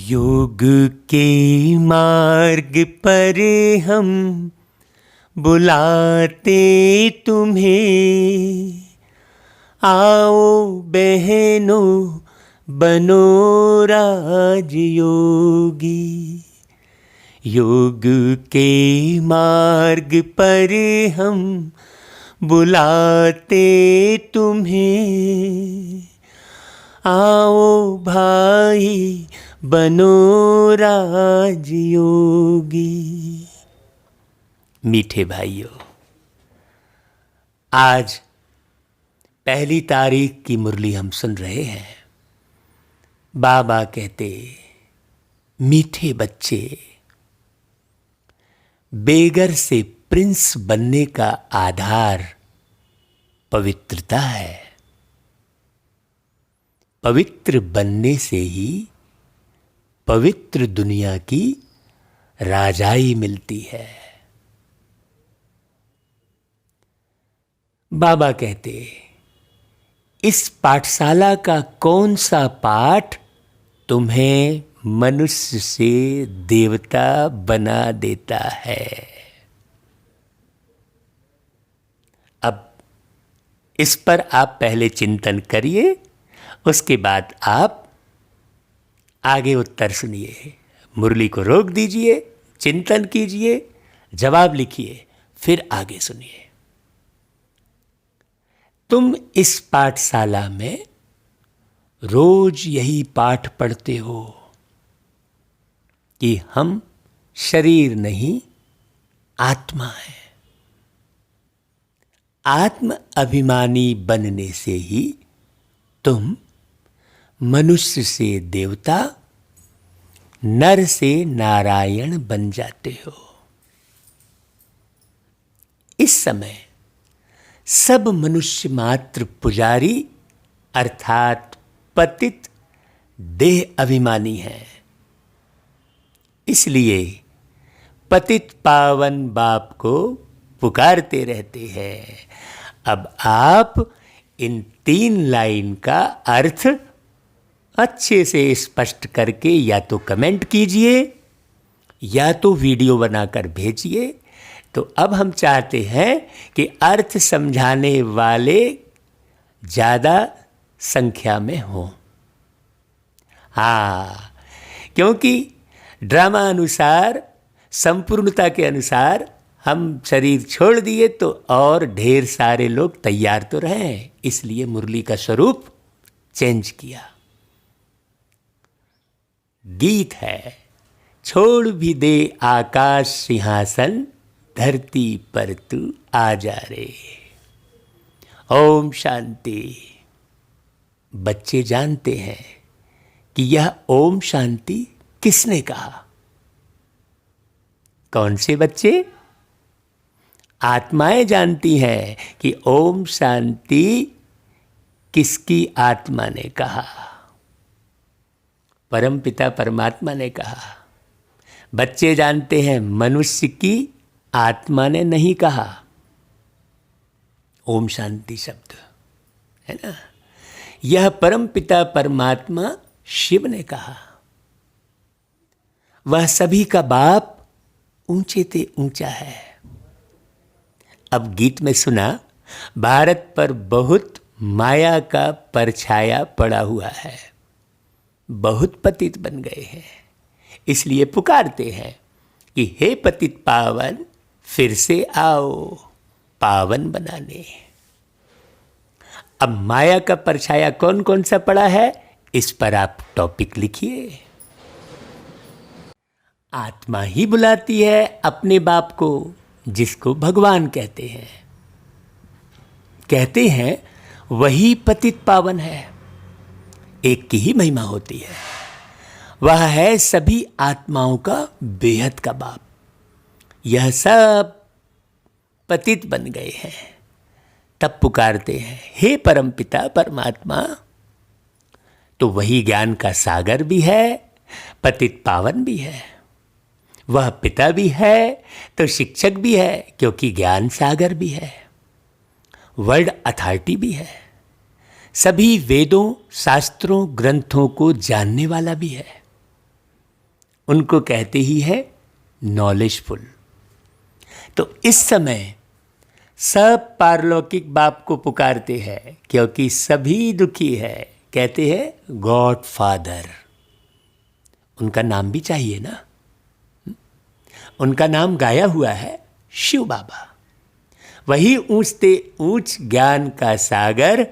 योग के मार्ग पर हम बुलाते तुम्हें, आओ बहनों बनो राजयोगी। योग के मार्ग पर हम बुलाते तुम्हें, आओ भाई बनो राजयोगी। मीठे भाइयों, आज 1 तारीख की मुरली हम सुन रहे हैं। बाबा कहते, मीठे बच्चे, बेगर से प्रिंस बनने का आधार पवित्रता है। पवित्र बनने से ही पवित्र दुनिया की राजाई मिलती है। बाबा कहते, इस पाठशाला का कौन सा पाठ तुम्हें मनुष्य से देवता बना देता है? अब इस पर आप पहले चिंतन करिए, उसके बाद आप आगे उत्तर सुनिए। मुरली को रोक दीजिए, चिंतन कीजिए, जवाब लिखिए, फिर आगे सुनिए। तुम इस पाठशाला में रोज यही पाठ पढ़ते हो कि हम शरीर नहीं आत्मा है। आत्म अभिमानी बनने से ही तुम मनुष्य से देवता, नर से नारायण बन जाते हो। इस समय सब मनुष्य मात्र पुजारी अर्थात पतित देह अभिमानी है। इसलिए पतित पावन बाप को पुकारते रहते हैं। अब आप इन 3 लाइन का अर्थ अच्छे से स्पष्ट करके या तो कमेंट कीजिए या तो वीडियो बनाकर भेजिए। तो अब हम चाहते हैं कि अर्थ समझाने वाले ज़्यादा संख्या में हों। हाँ, क्योंकि ड्रामा अनुसार, संपूर्णता के अनुसार हम शरीर छोड़ दिए तो और ढेर सारे लोग तैयार तो रहें, इसलिए मुरली का स्वरूप चेंज किया। गीत है, छोड़ भी दे आकाश सिंहासन, धरती पर तू आ जा रे। ओम शांति। बच्चे जानते हैं कि यह ओम शांति किसने कहा? कौन से बच्चे? आत्माएं जानती हैं कि ओम शांति किसकी आत्मा ने कहा? परमपिता परमात्मा ने कहा। बच्चे जानते हैं मनुष्य की आत्मा ने नहीं कहा। ओम शांति शब्द है ना, यह परमपिता परमात्मा शिव ने कहा। वह सभी का बाप ऊंचे ते ऊंचा है। अब गीत में सुना, भारत पर बहुत माया का परछाया पड़ा हुआ है, बहुत पतित बन गए हैं। इसलिए पुकारते हैं कि हे पतित पावन, फिर से आओ पावन बनाने। अब माया का परछाया कौन कौन सा पड़ा है, इस पर आप टॉपिक लिखिए। आत्मा ही बुलाती है अपने बाप को, जिसको भगवान कहते हैं। कहते हैं वही पतित पावन है। एक की ही महिमा होती है। वह है सभी आत्माओं का बेहद का बाप। यह सब पतित बन गए हैं, तब पुकारते हैं हे परमपिता परमात्मा। तो वही ज्ञान का सागर भी है, पतित पावन भी है। वह पिता भी है तो शिक्षक भी है, क्योंकि ज्ञान सागर भी है। वर्ल्ड अथॉरिटी भी है। सभी वेदों, शास्त्रों, ग्रंथों को जानने वाला भी है। उनको कहते ही है नॉलेजफुल। तो इस समय सब पारलौकिक बाप को पुकारते हैं क्योंकि सभी दुखी है। कहते हैं गॉड फादर। उनका नाम भी चाहिए ना। उनका नाम गाया हुआ है शिव बाबा। वही ऊंचते ऊंच ज्ञान का सागर,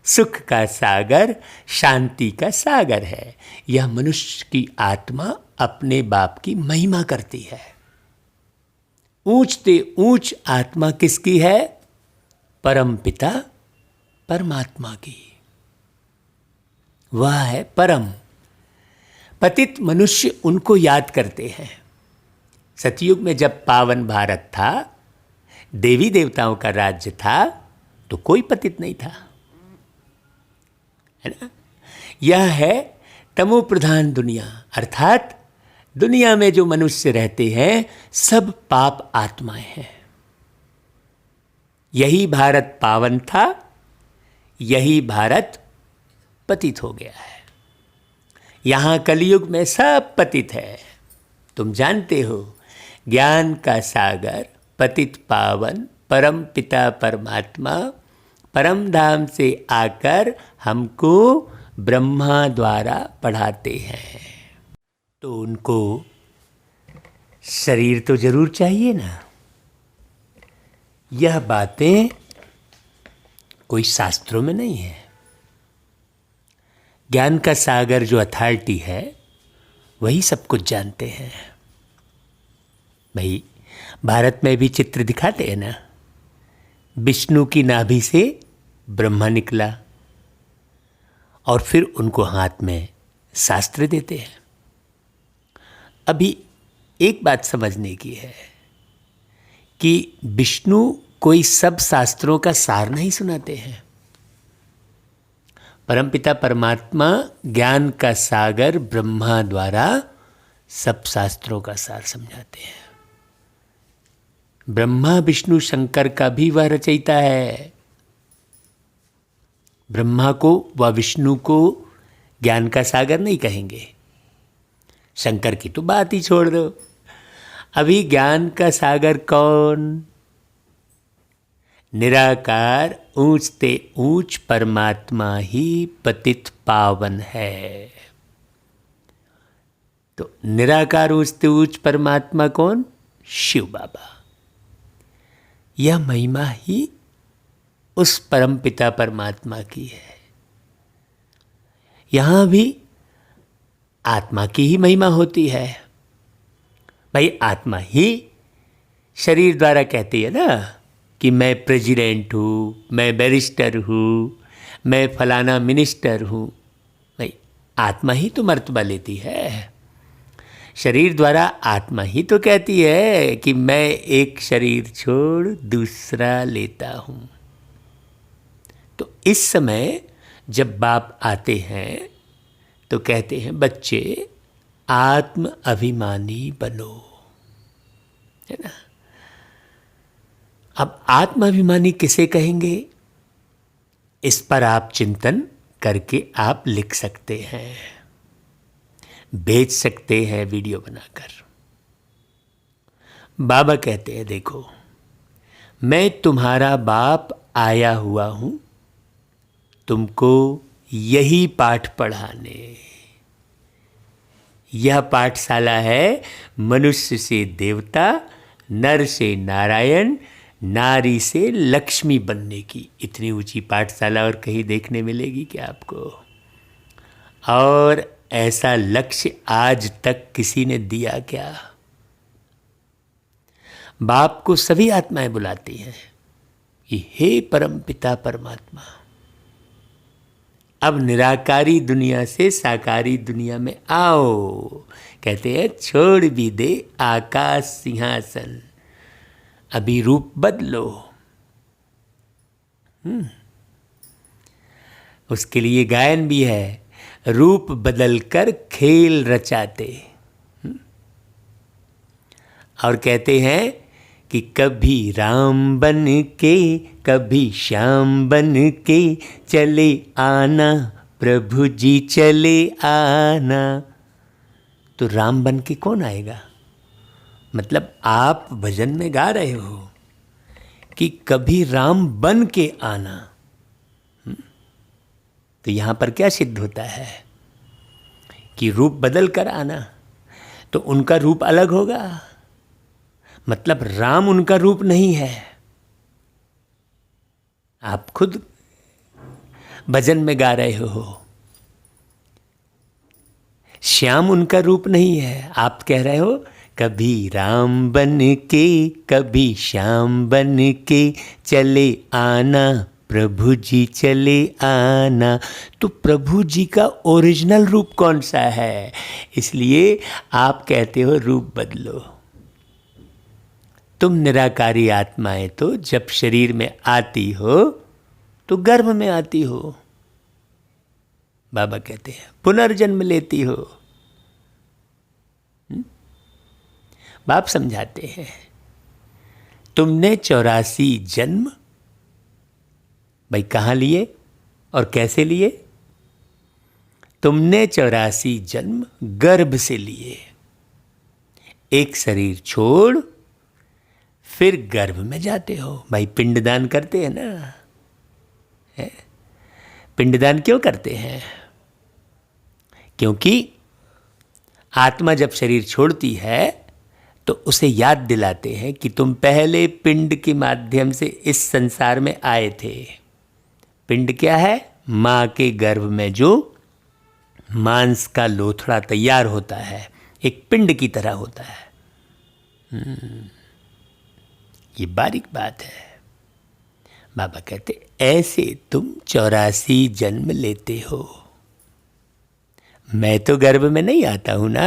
सुख का सागर, शांति का सागर है। यह मनुष्य की आत्मा अपने बाप की महिमा करती है। ऊंचते ऊंच आत्मा किसकी है? परम पिता परमात्मा की। वह है परम। पतित मनुष्य उनको याद करते हैं। सतयुग में जब पावन भारत था, देवी देवताओं का राज्य था, तो कोई पतित नहीं था, है ना। यह है तमो प्रधान दुनिया, अर्थात दुनिया में जो मनुष्य रहते हैं सब पाप आत्माएं हैं। यही भारत पावन था, यही भारत पतित हो गया है। यहां कलयुग में सब पतित है। तुम जानते हो, ज्ञान का सागर, पतित पावन, परम पिता परमात्मा परम धाम से आकर हमको ब्रह्मा द्वारा पढ़ाते हैं। तो उनको शरीर तो जरूर चाहिए ना। यह बातें कोई शास्त्रों में नहीं है। ज्ञान का सागर जो अथॉरिटी है वही सब कुछ जानते हैं। भाई भारत में भी चित्र दिखाते हैं ना, विष्णु की नाभि से ब्रह्मा निकला और फिर उनको हाथ में शास्त्र देते हैं। अभी एक बात समझने की है कि विष्णु कोई सब शास्त्रों का सार नहीं सुनाते हैं। परमपिता परमात्मा ज्ञान का सागर ब्रह्मा द्वारा सब शास्त्रों का सार समझाते हैं। ब्रह्मा विष्णु शंकर का भी वह रचयिता है। ब्रह्मा को व विष्णु को ज्ञान का सागर नहीं कहेंगे। शंकर की तो बात ही छोड़ दो। अभी ज्ञान का सागर कौन? निराकार ऊंचते ऊंच परमात्मा ही पतित पावन है। तो निराकार ऊंचते ऊंच परमात्मा कौन? शिव बाबा। यह महिमा ही उस परम पिता परमात्मा की है। यहां भी आत्मा की ही महिमा होती है। भाई आत्मा ही शरीर द्वारा कहती है ना कि मैं प्रेसिडेंट हूँ, मैं बैरिस्टर हूँ, मैं फलाना मिनिस्टर हूँ। भाई आत्मा ही तो मर्तबा लेती है। शरीर द्वारा आत्मा ही तो कहती है कि मैं एक शरीर छोड़ दूसरा लेता हूँ। तो इस समय जब बाप आते हैं तो कहते हैं बच्चे आत्म अभिमानी बनो, है ना। अब आत्म अभिमानी किसे कहेंगे? इस पर आप चिंतन करके आप लिख सकते हैं, भेज सकते हैं वीडियो बनाकर। बाबा कहते हैं देखो, मैं तुम्हारा बाप आया हुआ हूं तुमको यही पाठ पढ़ाने। यह पाठशाला है मनुष्य से देवता, नर से नारायण, नारी से लक्ष्मी बनने की। इतनी ऊंची पाठशाला और कहीं देखने मिलेगी क्या आपको? और ऐसा लक्ष्य आज तक किसी ने दिया क्या? बाप को सभी आत्माएं बुलाती हैं कि हे परम पिता परमात्मा, अब निराकारी दुनिया से साकारी दुनिया में आओ। कहते हैं छोड़ भी दे आकाश सिंहासन, अभी रूप बदलो। उसके लिए गायन भी है, रूप बदलकर खेल रचाते। और कहते हैं कि कभी राम बन के कभी श्याम बन के चले आना, प्रभु जी चले आना। तो राम बन के कौन आएगा? मतलब आप भजन में गा रहे हो कि कभी राम बन के आना। तो यहां पर क्या सिद्ध होता है कि रूप बदल कर आना, तो उनका रूप अलग होगा, मतलब राम उनका रूप नहीं है। आप खुद भजन में गा रहे हो श्याम उनका रूप नहीं है, आप कह रहे हो कभी राम बन के कभी श्याम बन के चले आना, प्रभु जी चले आना। तो प्रभु जी का ओरिजिनल रूप कौन सा है? इसलिए आप कहते हो रूप बदलो। तुम निराकारी आत्माएं तो जब शरीर में आती हो तो गर्भ में आती हो, बाबा कहते हैं पुनर्जन्म लेती हो। बाप समझाते हैं तुमने 84 जन्म भाई कहाँ लिए और कैसे लिए? तुमने 84 जन्म गर्भ से लिए, एक शरीर छोड़ फिर गर्भ में जाते हो। भाई पिंडदान करते हैं ना, है? पिंडदान क्यों करते हैं? क्योंकि आत्मा जब शरीर छोड़ती है तो उसे याद दिलाते हैं कि तुम पहले पिंड के माध्यम से इस संसार में आए थे। पिंड क्या है? मां के गर्भ में जो मांस का लोथड़ा तैयार होता है, एक पिंड की तरह होता है। ये बारीक बात है। बाबा कहते ऐसे तुम 84 जन्म लेते हो। मैं तो गर्भ में नहीं आता हूं ना।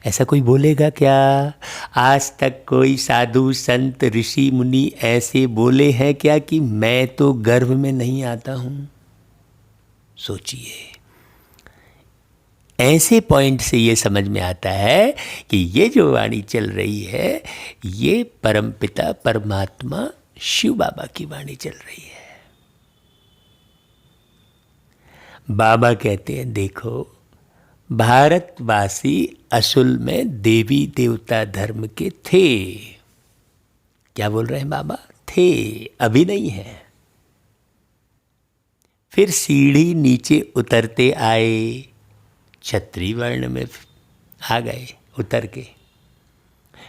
ऐसा कोई बोलेगा क्या? आज तक कोई साधु संत ऋषि मुनि ऐसे बोले हैं क्या कि मैं तो गर्भ में नहीं आता हूं? सोचिए। ऐसे पॉइंट से ये समझ में आता है कि ये जो वाणी चल रही है ये परमपिता परमात्मा शिव बाबा की वाणी चल रही है। बाबा कहते हैं देखो, भारतवासी असल में देवी देवता धर्म के थे। क्या बोल रहे हैं बाबा? थे, अभी नहीं है। फिर सीढ़ी नीचे उतरते आए, क्षत्रिय वर्ण में आ गए उतर के,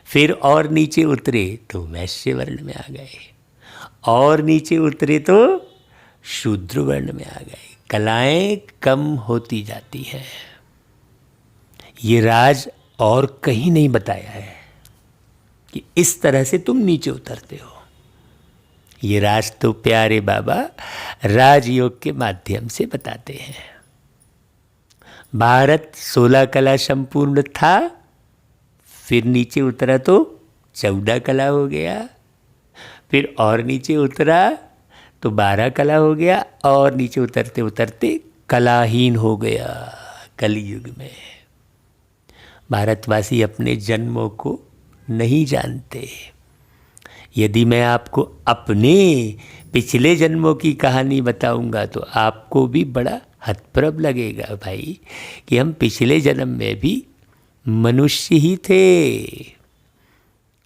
फिर और नीचे उतरे तो वैश्य वर्ण में आ गए, और नीचे उतरे तो शूद्र वर्ण में आ गए। कलाएं कम होती जाती हैं। ये राज और कहीं नहीं बताया है कि इस तरह से तुम नीचे उतरते हो। ये राज तो प्यारे बाबा राजयोग के माध्यम से बताते हैं। भारत 16 कला संपूर्ण था, फिर नीचे उतरा तो 14 कला हो गया, फिर और नीचे उतरा तो 12 कला हो गया, और नीचे उतरते उतरते कलाहीन हो गया कलयुग में। भारतवासी अपने जन्मों को नहीं जानते। यदि मैं आपको अपने पिछले जन्मों की कहानी बताऊंगा तो आपको भी बड़ा हतप्रभ लगेगा भाई, कि हम पिछले जन्म में भी मनुष्य ही थे।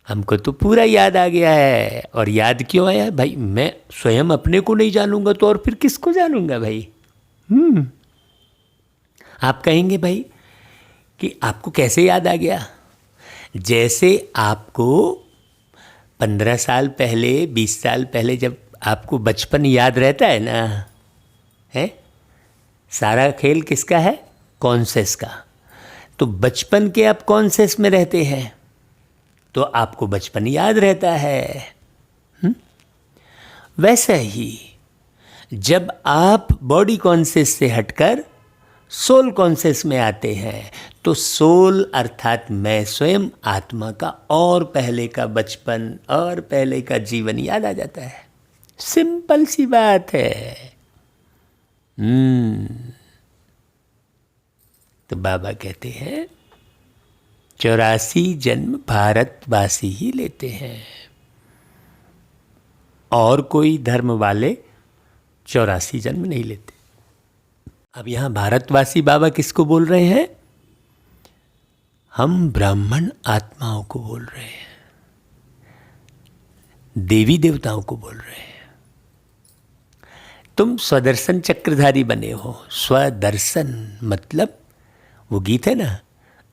हमको तो पूरा याद आ गया है। और याद क्यों आया भाई? मैं स्वयं अपने को नहीं जानूंगा तो और फिर किसको जानूंगा भाई? आप कहेंगे भाई कि आपको कैसे याद आ गया? जैसे आपको 15 साल पहले, 20 साल पहले जब आपको बचपन याद रहता है ना, है? सारा खेल किसका है? कॉन्सेस का। तो बचपन के आप कॉन्सेस में रहते हैं तो आपको बचपन याद रहता है। वैसे ही जब आप बॉडी कॉन्सेस से हटकर सोल कॉन्सेस में आते हैं तो सोल अर्थात मैं स्वयं आत्मा का और पहले का बचपन और पहले का जीवन याद आ जाता है। सिंपल सी बात है। तो बाबा कहते हैं 84 जन्म भारतवासी ही लेते हैं, और कोई धर्म वाले 84 जन्म नहीं लेते। अब यहां भारतवासी बाबा किसको बोल रहे हैं? हम ब्राह्मण आत्माओं को बोल रहे हैं, देवी देवताओं को बोल रहे हैं। तुम स्वदर्शन चक्रधारी बने हो। स्वदर्शन मतलब वो गीत है ना,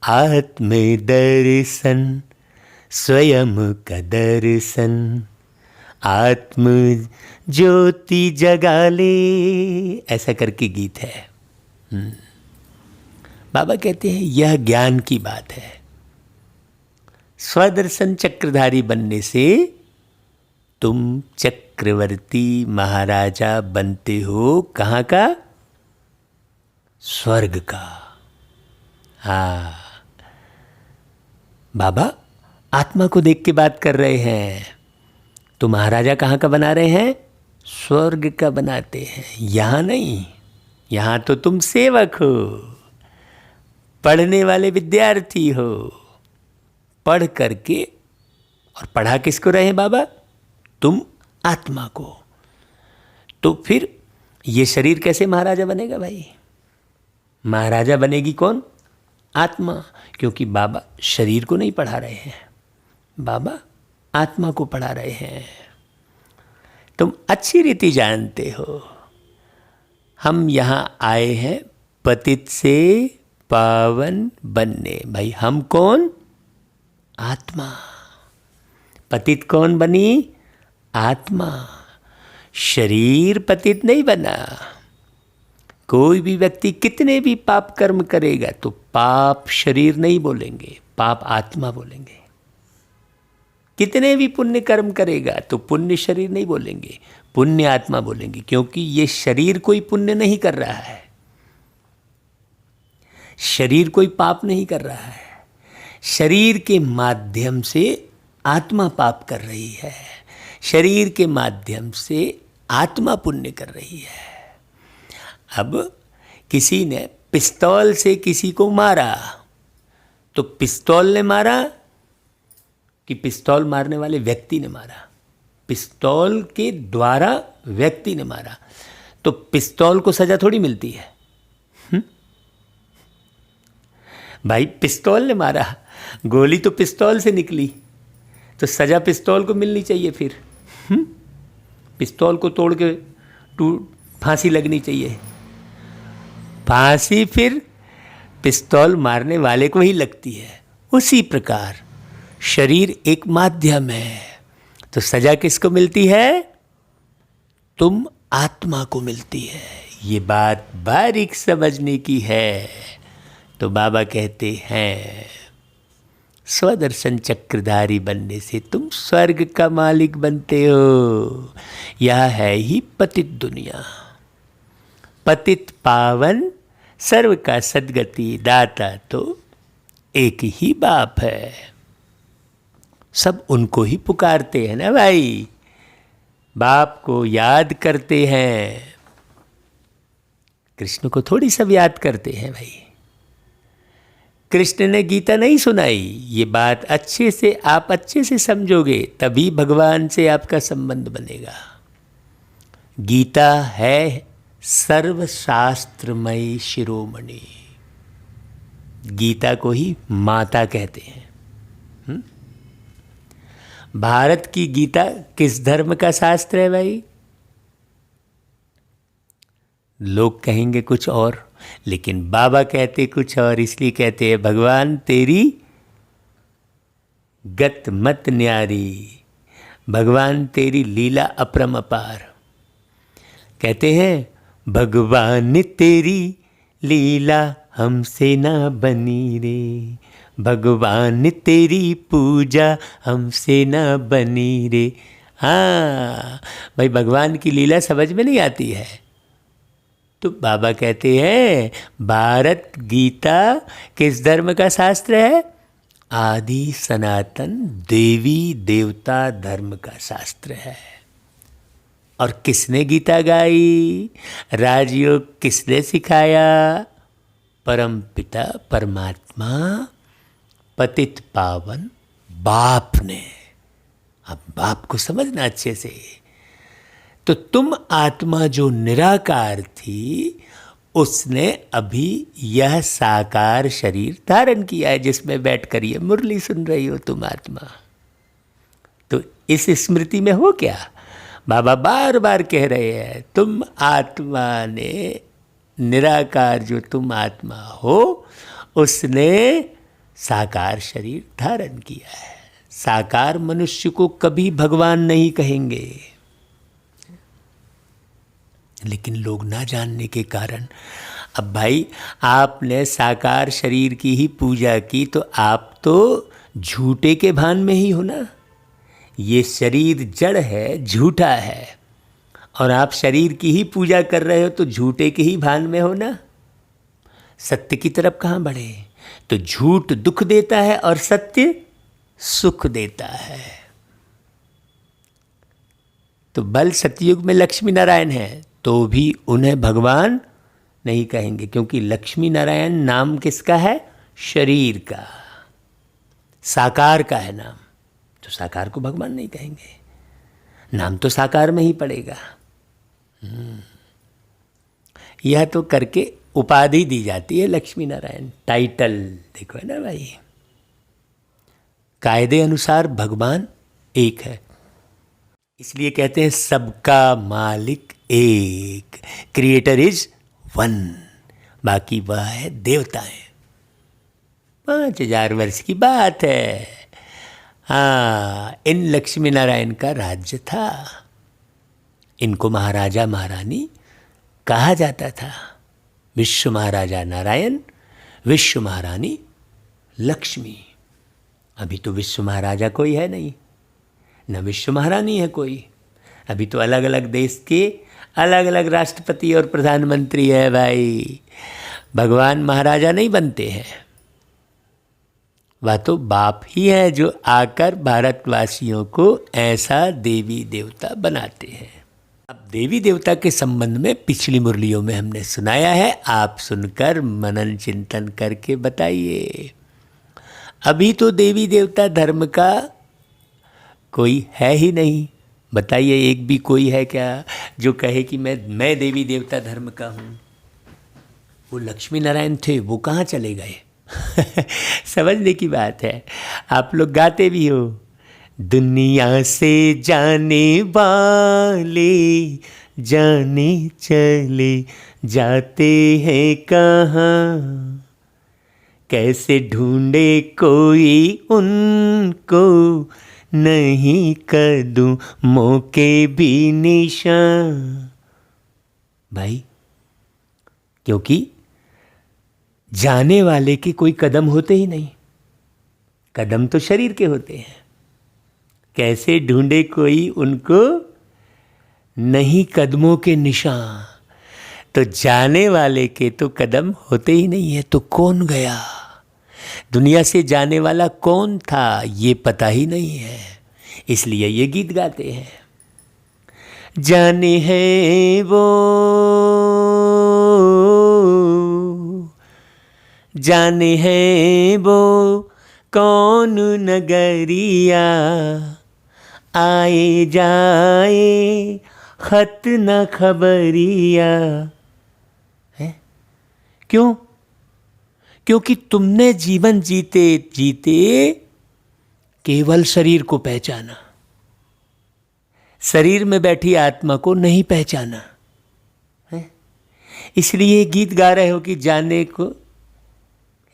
आत्म दर्शन स्वयं का दर्शन, आत्म ज्योति जगा ले, ऐसा करके गीत है। बाबा कहते हैं यह ज्ञान की बात है। स्वदर्शन चक्रधारी बनने से तुम चक्रवर्ती महाराजा बनते हो। कहाँ का? स्वर्ग का। हाँ, बाबा आत्मा को देख के बात कर रहे हैं। तो महाराजा कहाँ का बना रहे हैं? स्वर्ग का बनाते हैं। यहाँ नहीं, यहाँ तो तुम सेवक हो, पढ़ने वाले विद्यार्थी हो। पढ़ करके, और पढ़ा किसको रहे हैं बाबा? तुम आत्मा को। तो फिर ये शरीर कैसे महाराजा बनेगा भाई? महाराजा बनेगी कौन? आत्मा। क्योंकि बाबा शरीर को नहीं पढ़ा रहे हैं, बाबा आत्मा को पढ़ा रहे हैं। तुम अच्छी रीति जानते हो, हम यहाँ आए हैं पतित से पावन बनने। भाई हम कौन? आत्मा। पतित कौन बनी? आत्मा। शरीर पतित नहीं बना। कोई भी व्यक्ति कितने भी पाप कर्म करेगा तो पाप शरीर नहीं बोलेंगे, पाप आत्मा बोलेंगे। कितने भी पुण्य कर्म करेगा तो पुण्य शरीर नहीं बोलेंगे, पुण्य आत्मा बोलेंगे। क्योंकि ये शरीर कोई पुण्य नहीं कर रहा है, शरीर कोई पाप नहीं कर रहा है। शरीर के माध्यम से आत्मा पाप कर रही है, शरीर के माध्यम से आत्मा पुण्य कर रही है। अब किसी ने पिस्तौल से किसी को मारा तो पिस्तौल ने मारा कि पिस्तौल मारने वाले व्यक्ति ने मारा? पिस्तौल के द्वारा व्यक्ति ने मारा, तो पिस्तौल को सजा थोड़ी मिलती है। भाई पिस्तौल ने मारा, गोली तो पिस्तौल से निकली, तो सजा पिस्तौल को मिलनी चाहिए। फिर पिस्तौल को तोड़ के फांसी लगनी चाहिए। फांसी फिर पिस्तौल मारने वाले को ही लगती है। उसी प्रकार शरीर एक माध्यम है, तो सजा किसको मिलती है? तुम आत्मा को मिलती है। ये बात बारीक समझने की है। तो बाबा कहते हैं स्वदर्शन चक्रधारी बनने से तुम स्वर्ग का मालिक बनते हो। यह है ही पतित दुनिया। पतित पावन सर्व का सद्गति दाता तो एक ही बाप है। सब उनको ही पुकारते हैं ना भाई, बाप को याद करते हैं। कृष्ण को थोड़ी सब याद करते हैं भाई। कृष्ण ने गीता नहीं सुनाई। ये बात अच्छे से समझोगे तभी भगवान से आपका संबंध बनेगा। गीता है सर्वशास्त्रमयी शिरोमणि। गीता को ही माता कहते हैं। भारत की गीता किस धर्म का शास्त्र है भाई? लोग कहेंगे कुछ और, लेकिन बाबा कहते कुछ और। इसलिए कहते हैं भगवान तेरी गत मत न्यारी, भगवान तेरी लीला अपरम अपार। कहते हैं भगवान तेरी लीला हमसे ना बनी रे, भगवान तेरी पूजा हमसे ना बनी रे। हाँ भाई, भगवान की लीला समझ में नहीं आती है तो बाबा कहते हैं भारत गीता किस धर्म का शास्त्र है? आदि सनातन देवी देवता धर्म का शास्त्र है। और किसने गीता गाई? राजयोग किसने सिखाया? परम पिता परमात्मा पतित पावन बाप ने। अब बाप को समझना अच्छे से। तो तुम आत्मा जो निराकार थी उसने अभी यह साकार शरीर धारण किया है जिसमें बैठकर ये मुरली सुन रही हो तुम आत्मा। तो इस स्मृति में हो क्या? बाबा बार बार कह रहे हैं तुम आत्मा ने, निराकार जो तुम आत्मा हो उसने साकार शरीर धारण किया है। साकार मनुष्य को कभी भगवान नहीं कहेंगे, लेकिन लोग ना जानने के कारण, अब भाई आपने साकार शरीर की ही पूजा की तो आप तो झूठे के भान में ही हो ना। ये शरीर जड़ है, झूठा है, और आप शरीर की ही पूजा कर रहे हो तो झूठे के ही भान में हो ना। सत्य की तरफ कहाँ बढ़े? तो झूठ दुख देता है और सत्य सुख देता है। तो बल सतयुग में लक्ष्मी नारायण है तो भी उन्हें भगवान नहीं कहेंगे, क्योंकि लक्ष्मी नारायण नाम किसका है? शरीर का, साकार का है नाम। तो साकार को भगवान नहीं कहेंगे, नाम तो साकार में ही पड़ेगा। यह तो करके उपाधि दी जाती है लक्ष्मी नारायण, टाइटल। देखो है ना भाई, कायदे अनुसार भगवान एक है, इसलिए कहते हैं सबका मालिक एक, क्रिएटर इज वन। बाकी वह है देवताएं। 5000 वर्ष की बात है। हाँ, इन लक्ष्मी नारायण का राज्य था। इनको महाराजा महारानी कहा जाता था। विश्व महाराजा नारायण, विश्व महारानी लक्ष्मी। अभी तो विश्व महाराजा कोई है नहीं, न विश्व महारानी है कोई। अभी तो अलग अलग देश के अलग अलग राष्ट्रपति और प्रधानमंत्री है भाई। भगवान महाराजा नहीं बनते हैं, वह तो बाप ही है जो आकर भारतवासियों को ऐसा देवी देवता बनाते हैं। अब देवी देवता के संबंध में पिछली मुरलियों में हमने सुनाया है, आप सुनकर मनन चिंतन करके बताइए। अभी तो देवी देवता धर्म का कोई है ही नहीं। बताइए, एक भी कोई है क्या जो कहे कि मैं देवी देवता धर्म का हूँ? वो लक्ष्मी नारायण थे, वो कहाँ चले गए? समझने की बात है। आप लोग गाते भी हो, दुनिया से जाने वाले जाने चले जाते हैं कहाँ, कैसे ढूंढे कोई उनको नहीं कदूं मौके भी निशान। भाई, क्योंकि जाने वाले के कोई कदम होते ही नहीं, कदम तो शरीर के होते हैं। कैसे ढूंढे कोई उनको नहीं कदमों के निशान। तो जाने वाले के तो कदम होते ही नहीं है, तो कौन गया? दुनिया से जाने वाला कौन था ये पता ही नहीं है, इसलिए ये गीत गाते हैं। जाने हैं वो, जाने हैं वो कौन नगरिया, आए जाए खत न खबरिया। है क्यों? क्योंकि तुमने जीवन जीते जीते केवल शरीर को पहचाना, शरीर में बैठी आत्मा को नहीं पहचाना है। इसलिए गीत गा रहे हो कि जाने को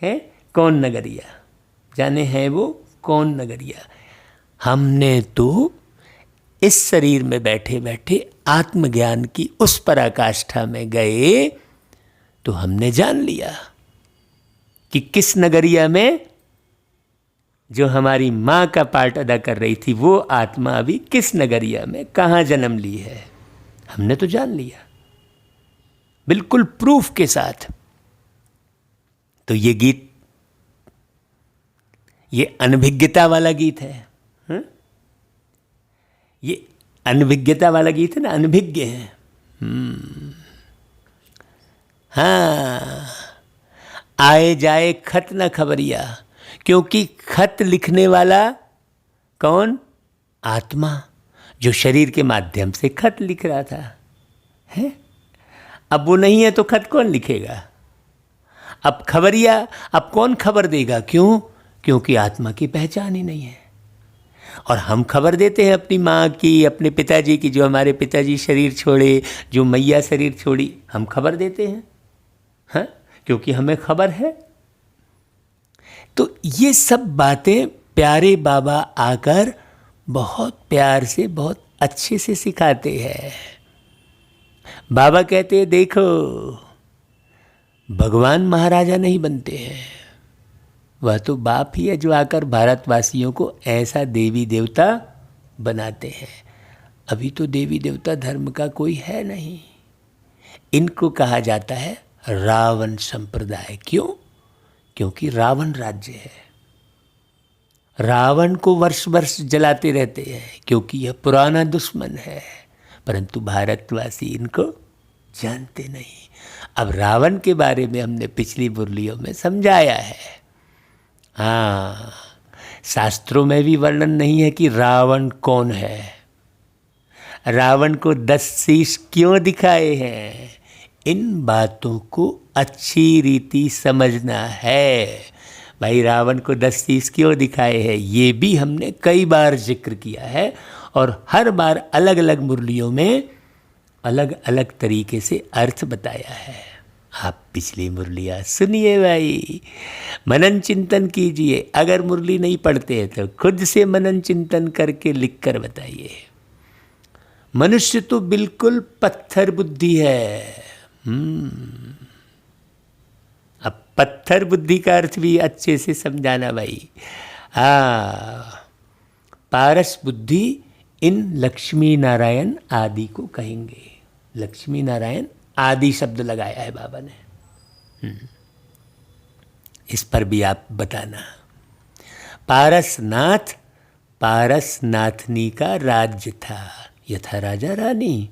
है कौन नगरिया, जाने है वो कौन नगरिया। हमने तो इस शरीर में बैठे बैठे आत्मज्ञान की उस पराकाष्ठा में गए तो हमने जान लिया कि किस नगरिया में जो हमारी माँ का पार्ट अदा कर रही थी वो आत्मा अभी किस नगरिया में कहाँ जन्म ली है, हमने तो जान लिया बिल्कुल प्रूफ के साथ। तो ये गीत, ये अनभिज्ञता वाला गीत है। ये अनभिज्ञता वाला गीत है ना, अनभिज्ञ है। हाँ, आए जाए खत न खबरिया, क्योंकि खत लिखने वाला कौन? आत्मा, जो शरीर के माध्यम से खत लिख रहा था। है अब वो नहीं है तो खत कौन लिखेगा? अब खबरिया, अब कौन खबर देगा? क्यों? क्योंकि आत्मा की पहचान ही नहीं है। और हम खबर देते हैं अपनी माँ की, अपने पिताजी की, जो हमारे पिताजी शरीर छोड़े, जो मैया शरीर छोड़ी, हम खबर देते हैं, हाँ, क्योंकि हमें खबर है। तो ये सब बातें प्यारे बाबा आकर बहुत प्यार से, बहुत अच्छे से सिखाते हैं। बाबा कहते हैं, देखो भगवान महाराजा नहीं बनते हैं, वह तो बाप ही है जो आकर भारतवासियों को ऐसा देवी देवता बनाते हैं। अभी तो देवी देवता धर्म का कोई है नहीं। इनको कहा जाता है रावण संप्रदाय। क्यों? क्योंकि रावण राज्य है। रावण को वर्ष वर्ष जलाते रहते हैं क्योंकि यह पुराना दुश्मन है, परंतु भारतवासी इनको जानते नहीं। अब रावण के बारे में हमने पिछली मुरलियों में समझाया है। हाँ, शास्त्रों में भी वर्णन नहीं है कि रावण कौन है, रावण को 10 शीश क्यों दिखाए हैं। इन बातों को अच्छी रीति समझना है। भाई रावण को 10 शीश क्यों दिखाए हैं, ये भी हमने कई बार जिक्र किया है और हर बार अलग अलग मुरलियों में अलग अलग तरीके से अर्थ बताया है। आप पिछली मुरलियाँ सुनिए भाई, मनन चिंतन कीजिए। अगर मुरली नहीं पढ़ते हैं तो खुद से मनन चिंतन करके लिख कर बताइए। मनुष्य तो बिल्कुल पत्थर बुद्धि है। अब पत्थर बुद्धि का अर्थ भी अच्छे से समझाना भाई। पारस बुद्धि इन लक्ष्मी नारायण आदि को कहेंगे। लक्ष्मी नारायण आदि शब्द लगाया है बाबा ने। इस पर भी आप बताना। पारसनाथ, पारसनाथनी का राज्य था। यथा राजा रानी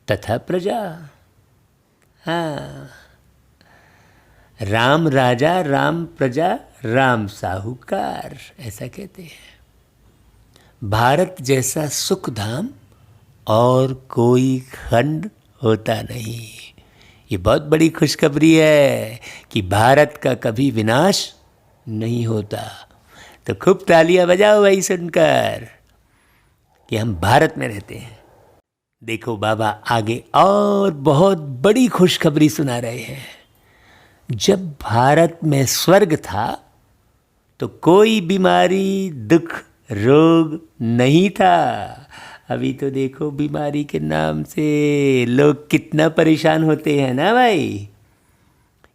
तथा प्रजा। हाँ, राम राजा, राम प्रजा, राम साहूकार, ऐसा कहते हैं। भारत जैसा सुख धाम और कोई खंड होता नहीं। ये बहुत बड़ी खुशखबरी है कि भारत का कभी विनाश नहीं होता। तो खूब तालियां बजाओ भाई सुनकर कि हम भारत में रहते हैं। देखो बाबा आगे और बहुत बड़ी खुशखबरी सुना रहे हैं। जब भारत में स्वर्ग था तो कोई बीमारी, दुख, रोग नहीं था। अभी तो देखो बीमारी के नाम से लोग कितना परेशान होते हैं ना भाई।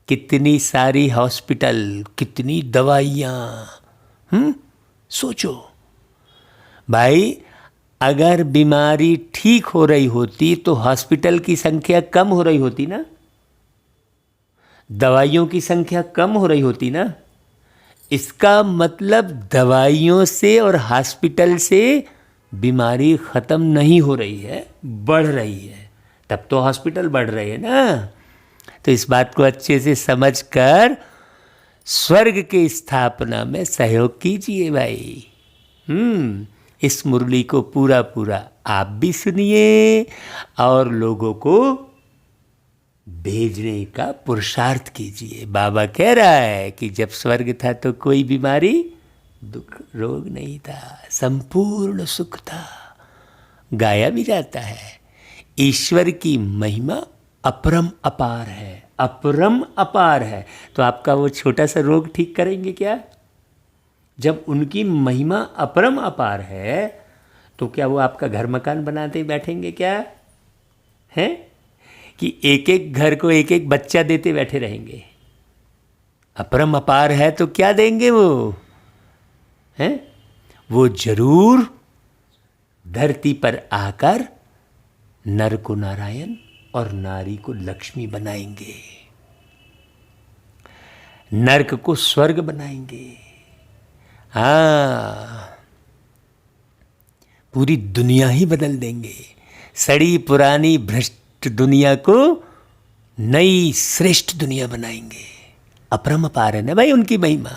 कितनी सारी हॉस्पिटल, कितनी दवाइयाँ। सोचो भाई, अगर बीमारी ठीक हो रही होती तो हॉस्पिटल की संख्या कम हो रही होती ना, दवाइयों की संख्या कम हो रही होती ना। इसका मतलब दवाइयों से और हॉस्पिटल से बीमारी ख़त्म नहीं हो रही है, बढ़ रही है। तब तो हॉस्पिटल बढ़ रहे हैं ना। तो इस बात को अच्छे से समझकर स्वर्ग की स्थापना में सहयोग कीजिए भाई। इस मुरली को पूरा पूरा आप भी सुनिए और लोगों को भेजने का पुरुषार्थ कीजिए। बाबा कह रहा है कि जब स्वर्ग था तो कोई बीमारी, दुख, रोग नहीं था, संपूर्ण सुख था। गाया भी जाता है, ईश्वर की महिमा अपरम अपार है, अपरम अपार है। तो आपका वो छोटा सा रोग ठीक करेंगे क्या? जब उनकी महिमा अपरम अपार है तो क्या वो आपका घर मकान बनाते बैठेंगे क्या? हैं कि एक एक घर को एक एक बच्चा देते बैठे रहेंगे? अपरम अपार है तो क्या देंगे वो? हैं? वो जरूर धरती पर आकर नर को नारायण और नारी को लक्ष्मी बनाएंगे, नरक को स्वर्ग बनाएंगे। हाँ, पूरी दुनिया ही बदल देंगे। सड़ी पुरानी भ्रष्ट दुनिया को नई श्रेष्ठ दुनिया बनाएंगे। अपरम अपार है ना भाई उनकी महिमा।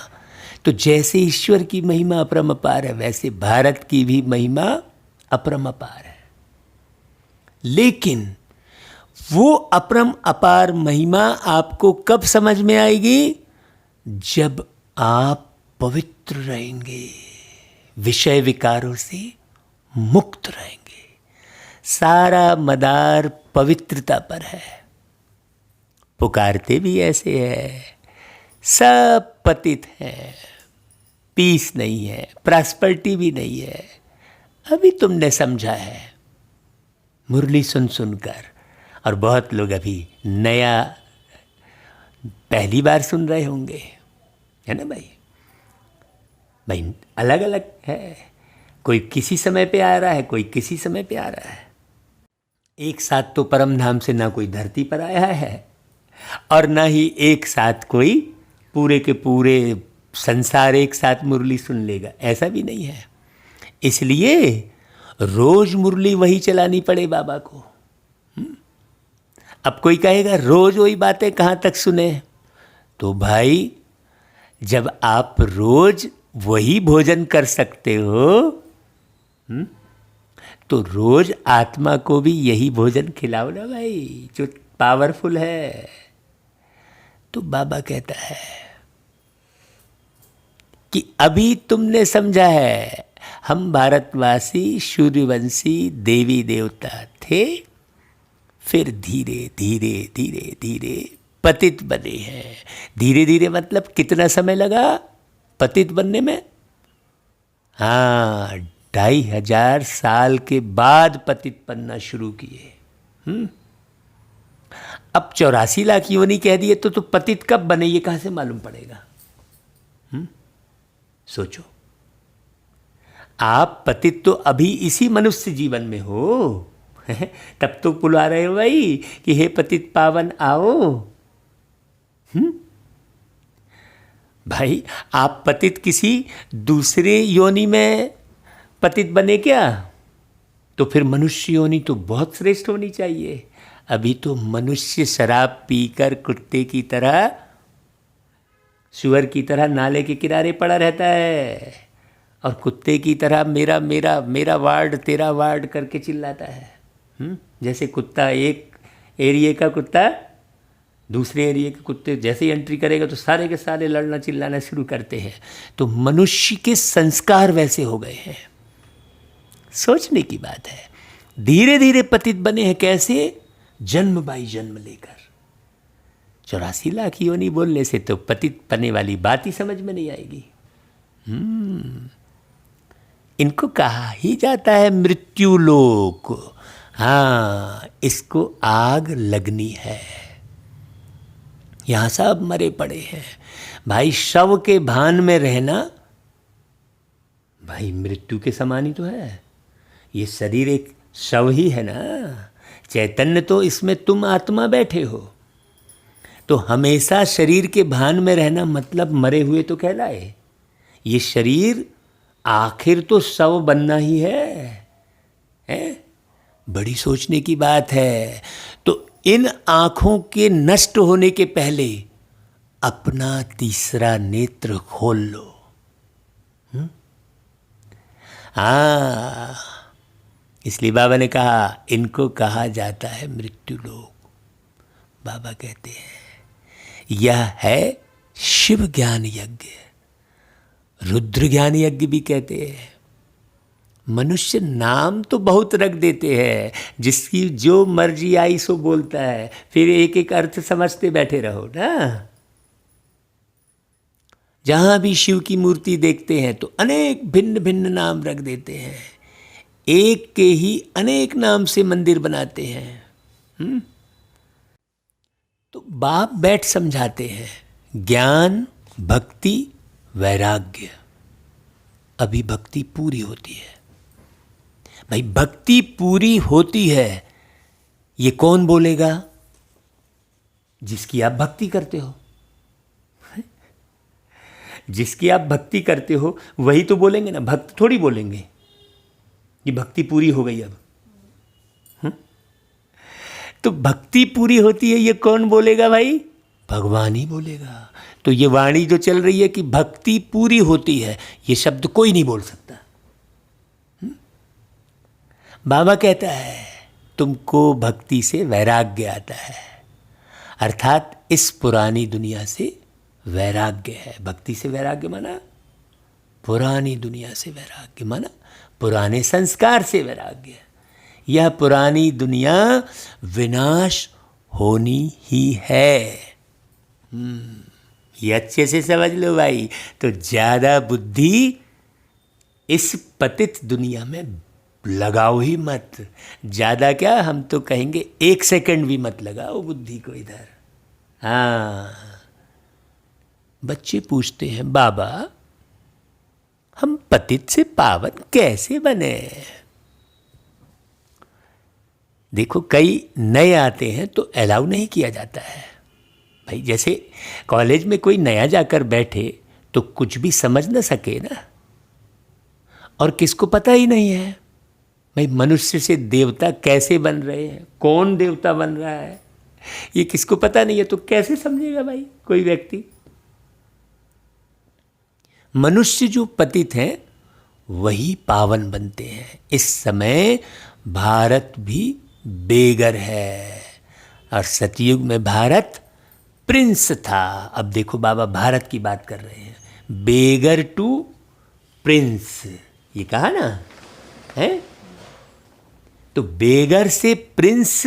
तो जैसे ईश्वर की महिमा अपरम अपार है, वैसे भारत की भी महिमा अपरम अपार है। लेकिन वो अपरम अपार महिमा आपको कब समझ में आएगी? जब आप पवित्र रहेंगे, विषय विकारों से मुक्त रहेंगे। सारा मदार पवित्रता पर है। पुकारते भी ऐसे है, सब पतित है, पीस नहीं है, प्रॉस्पेरिटी भी नहीं है। अभी तुमने समझा है मुरली सुन सुनकर, और बहुत लोग अभी नया पहली बार सुन रहे होंगे, है ना भाई? भाई अलग अलग है, कोई किसी समय पे आ रहा है, कोई किसी समय पे आ रहा है। एक साथ तो परम धाम से ना कोई धरती पर आया है, और ना ही एक साथ कोई पूरे के पूरे संसार एक साथ मुरली सुन लेगा, ऐसा भी नहीं है। इसलिए रोज मुरली वही चलानी पड़े बाबा को। अब कोई कहेगा रोज वही बातें कहाँ तक सुने? तो भाई जब आप रोज वही भोजन कर सकते हो, तो रोज आत्मा को भी यही भोजन खिलाओ ना भाई, जो पावरफुल है। तो बाबा कहता है कि अभी तुमने समझा है, हम भारतवासी सूर्यवंशी देवी देवता थे, फिर धीरे धीरे धीरे धीरे पतित बने हैं। धीरे धीरे मतलब कितना समय लगा पतित बनने में? हाँ, 2500 साल के बाद पतित बनना शुरू किए। अब 84 लाख योनि कह दिए तो पतित कब बने ये कहाँ से मालूम पड़ेगा? सोचो, आप पतित तो अभी इसी मनुष्य जीवन में हो, तब तो बुला रहे हो भाई कि हे पतित पावन आओ। भाई आप पतित किसी दूसरे योनि में पतित बने क्या? तो फिर मनुष्य योनि तो बहुत श्रेष्ठ होनी चाहिए। अभी तो मनुष्य शराब पीकर कुत्ते की तरह, सुअर की तरह नाले के किनारे पड़ा रहता है, और कुत्ते की तरह मेरा मेरा मेरा वार्ड तेरा वार्ड करके चिल्लाता है। जैसे कुत्ता, एक एरिया का कुत्ता दूसरे एरिया के कुत्ते जैसे ही एंट्री करेगा तो सारे के सारे लड़ना चिल्लाना शुरू करते हैं। तो मनुष्य के संस्कार वैसे हो गए हैं। सोचने की बात है। धीरे धीरे पतित बने हैं। कैसे? जन्म बाई जन्म लेकर। 84 लाख योनि बोलने से तो पतित बने वाली बात ही समझ में नहीं आएगी। इनको कहा ही जाता है मृत्यु लोक। हाँ, इसको आग लगनी है। यहां सब मरे पड़े हैं भाई। शव के भान में रहना भाई मृत्यु के समान ही तो है। ये शरीर एक शव ही है ना। चैतन्य तो इसमें तुम आत्मा बैठे हो। तो हमेशा शरीर के भान में रहना मतलब मरे हुए तो कहलाए। ये शरीर आखिर तो शव बनना ही है? बड़ी सोचने की बात है। तो इन आँखों के नष्ट होने के पहले अपना तीसरा नेत्र खोल लो। हाँ, इसलिए बाबा ने कहा इनको कहा जाता है मृत्यु लोक। बाबा कहते हैं यह है शिव ज्ञान यज्ञ, रुद्र ज्ञान यज्ञ भी कहते हैं। मनुष्य नाम तो बहुत रख देते हैं, जिसकी जो मर्जी आई सो बोलता है, फिर एक एक अर्थ समझते बैठे रहो ना। जहां भी शिव की मूर्ति देखते हैं तो अनेक भिन्न भिन्न नाम रख देते हैं। एक के ही अनेक नाम से मंदिर बनाते हैं। तो बाप बैठ समझाते हैं ज्ञान, भक्ति, वैराग्य। अभी भक्ति पूरी होती है भाई। भक्ति पूरी होती है ये कौन बोलेगा? जिसकी आप भक्ति करते हो। जिसकी आप भक्ति करते हो वही तो बोलेंगे ना। भक्त थोड़ी बोलेंगे कि भक्ति पूरी हो गई अब। तो भक्ति पूरी होती है ये कौन बोलेगा भाई? भगवान ही बोलेगा। तो ये वाणी जो चल रही है कि भक्ति पूरी होती है, ये शब्द कोई नहीं बोल सकता। बाबा कहता है तुमको भक्ति से वैराग्य आता है। अर्थात इस पुरानी दुनिया से वैराग्य है। भक्ति से वैराग्य माना पुरानी दुनिया से वैराग्य, माना पुराने संस्कार से वैराग्य। यह पुरानी दुनिया विनाश होनी ही है। ये अच्छे से समझ लो भाई। तो ज़्यादा बुद्धि इस पतित दुनिया में लगाओ ही मत। ज़्यादा क्या, हम तो कहेंगे 1 सेकंड भी मत लगाओ बुद्धि को इधर। हाँ, बच्चे पूछते हैं बाबा हम पतित से पावन कैसे बने। देखो कई नए आते हैं तो अलाउ नहीं किया जाता है भाई। जैसे कॉलेज में कोई नया जाकर बैठे तो कुछ भी समझ न सके ना, और किसको पता ही नहीं है भाई मनुष्य से देवता कैसे बन रहे हैं, कौन देवता बन रहा है, ये किसको पता नहीं है। तो कैसे समझेगा भाई कोई व्यक्ति। मनुष्य जो पतित हैं वही पावन बनते हैं। इस समय भारत भी बेगर है और सतयुग में भारत प्रिंस था। अब देखो बाबा भारत की बात कर रहे हैं, बेगर टू प्रिंस, ये कहा ना है। तो बेगर से प्रिंस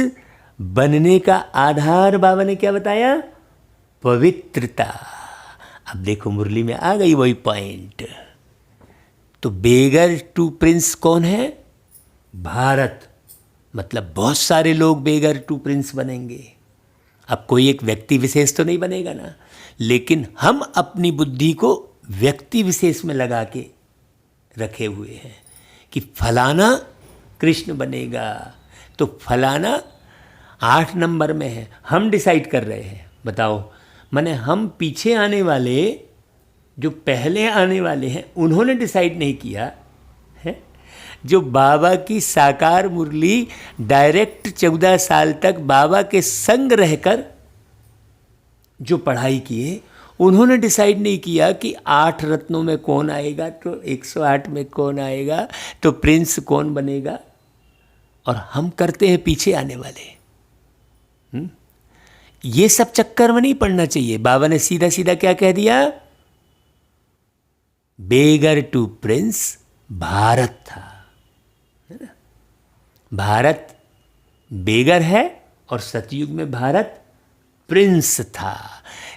बनने का आधार बाबा ने क्या बताया, पवित्रता। अब देखो मुरली में आ गई वही पॉइंट। तो बेगर टू प्रिंस कौन है, भारत। मतलब बहुत सारे लोग बेगर टू प्रिंस बनेंगे। अब कोई एक व्यक्ति विशेष तो नहीं बनेगा ना, लेकिन हम अपनी बुद्धि को व्यक्ति विशेष में लगा के रखे हुए हैं कि फलाना कृष्ण बनेगा। तो फलाना 8 नंबर में है, हम डिसाइड कर रहे हैं। बताओ, माने हम पीछे आने वाले, जो पहले आने वाले हैं उन्होंने डिसाइड नहीं किया है। जो बाबा की साकार मुरली डायरेक्ट 14 साल तक बाबा के संग रहकर जो पढ़ाई किए, उन्होंने डिसाइड नहीं किया कि 8 रत्नों में कौन आएगा, तो 108 में कौन आएगा, तो प्रिंस कौन बनेगा। और हम करते हैं पीछे आने वाले। ये सब चक्कर में नहीं पड़ना चाहिए। बाबा ने सीधा सीधा क्या कह दिया, बेगर टू प्रिंस भारत था, है ना। भारत बेगर है और सतयुग में भारत प्रिंस था।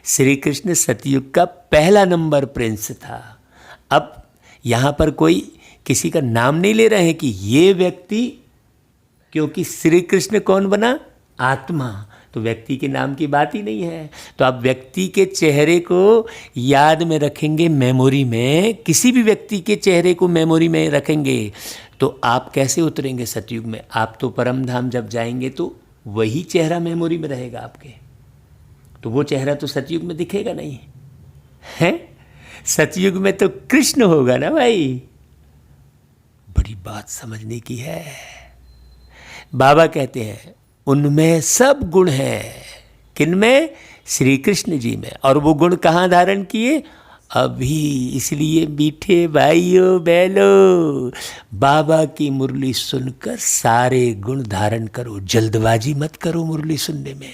श्री कृष्ण सतयुग का पहला नंबर प्रिंस था। अब यहाँ पर कोई किसी का नाम नहीं ले रहे हैं कि ये व्यक्ति, क्योंकि श्री कृष्ण कौन बना, आत्मा, तो व्यक्ति के नाम की बात ही नहीं है। तो आप व्यक्ति के चेहरे को याद में रखेंगे, मेमोरी में, किसी भी व्यक्ति के चेहरे को मेमोरी में रखेंगे तो आप कैसे उतरेंगे सतयुग में। आप तो परम धाम जब जाएंगे तो वही चेहरा मेमोरी में रहेगा आपके, तो वो चेहरा तो सतयुग में दिखेगा नहीं है। सतयुग में तो कृष्ण होगा ना भाई। बड़ी बात समझने की है। बाबा कहते हैं उनमें सब गुण हैं। किनमें, श्री कृष्ण जी में। और वो गुण कहाँ धारण किए, अभी। इसलिए मीठे भाइयों बहनों, बाबा की मुरली सुनकर सारे गुण धारण करो, जल्दबाजी मत करो मुरली सुनने में।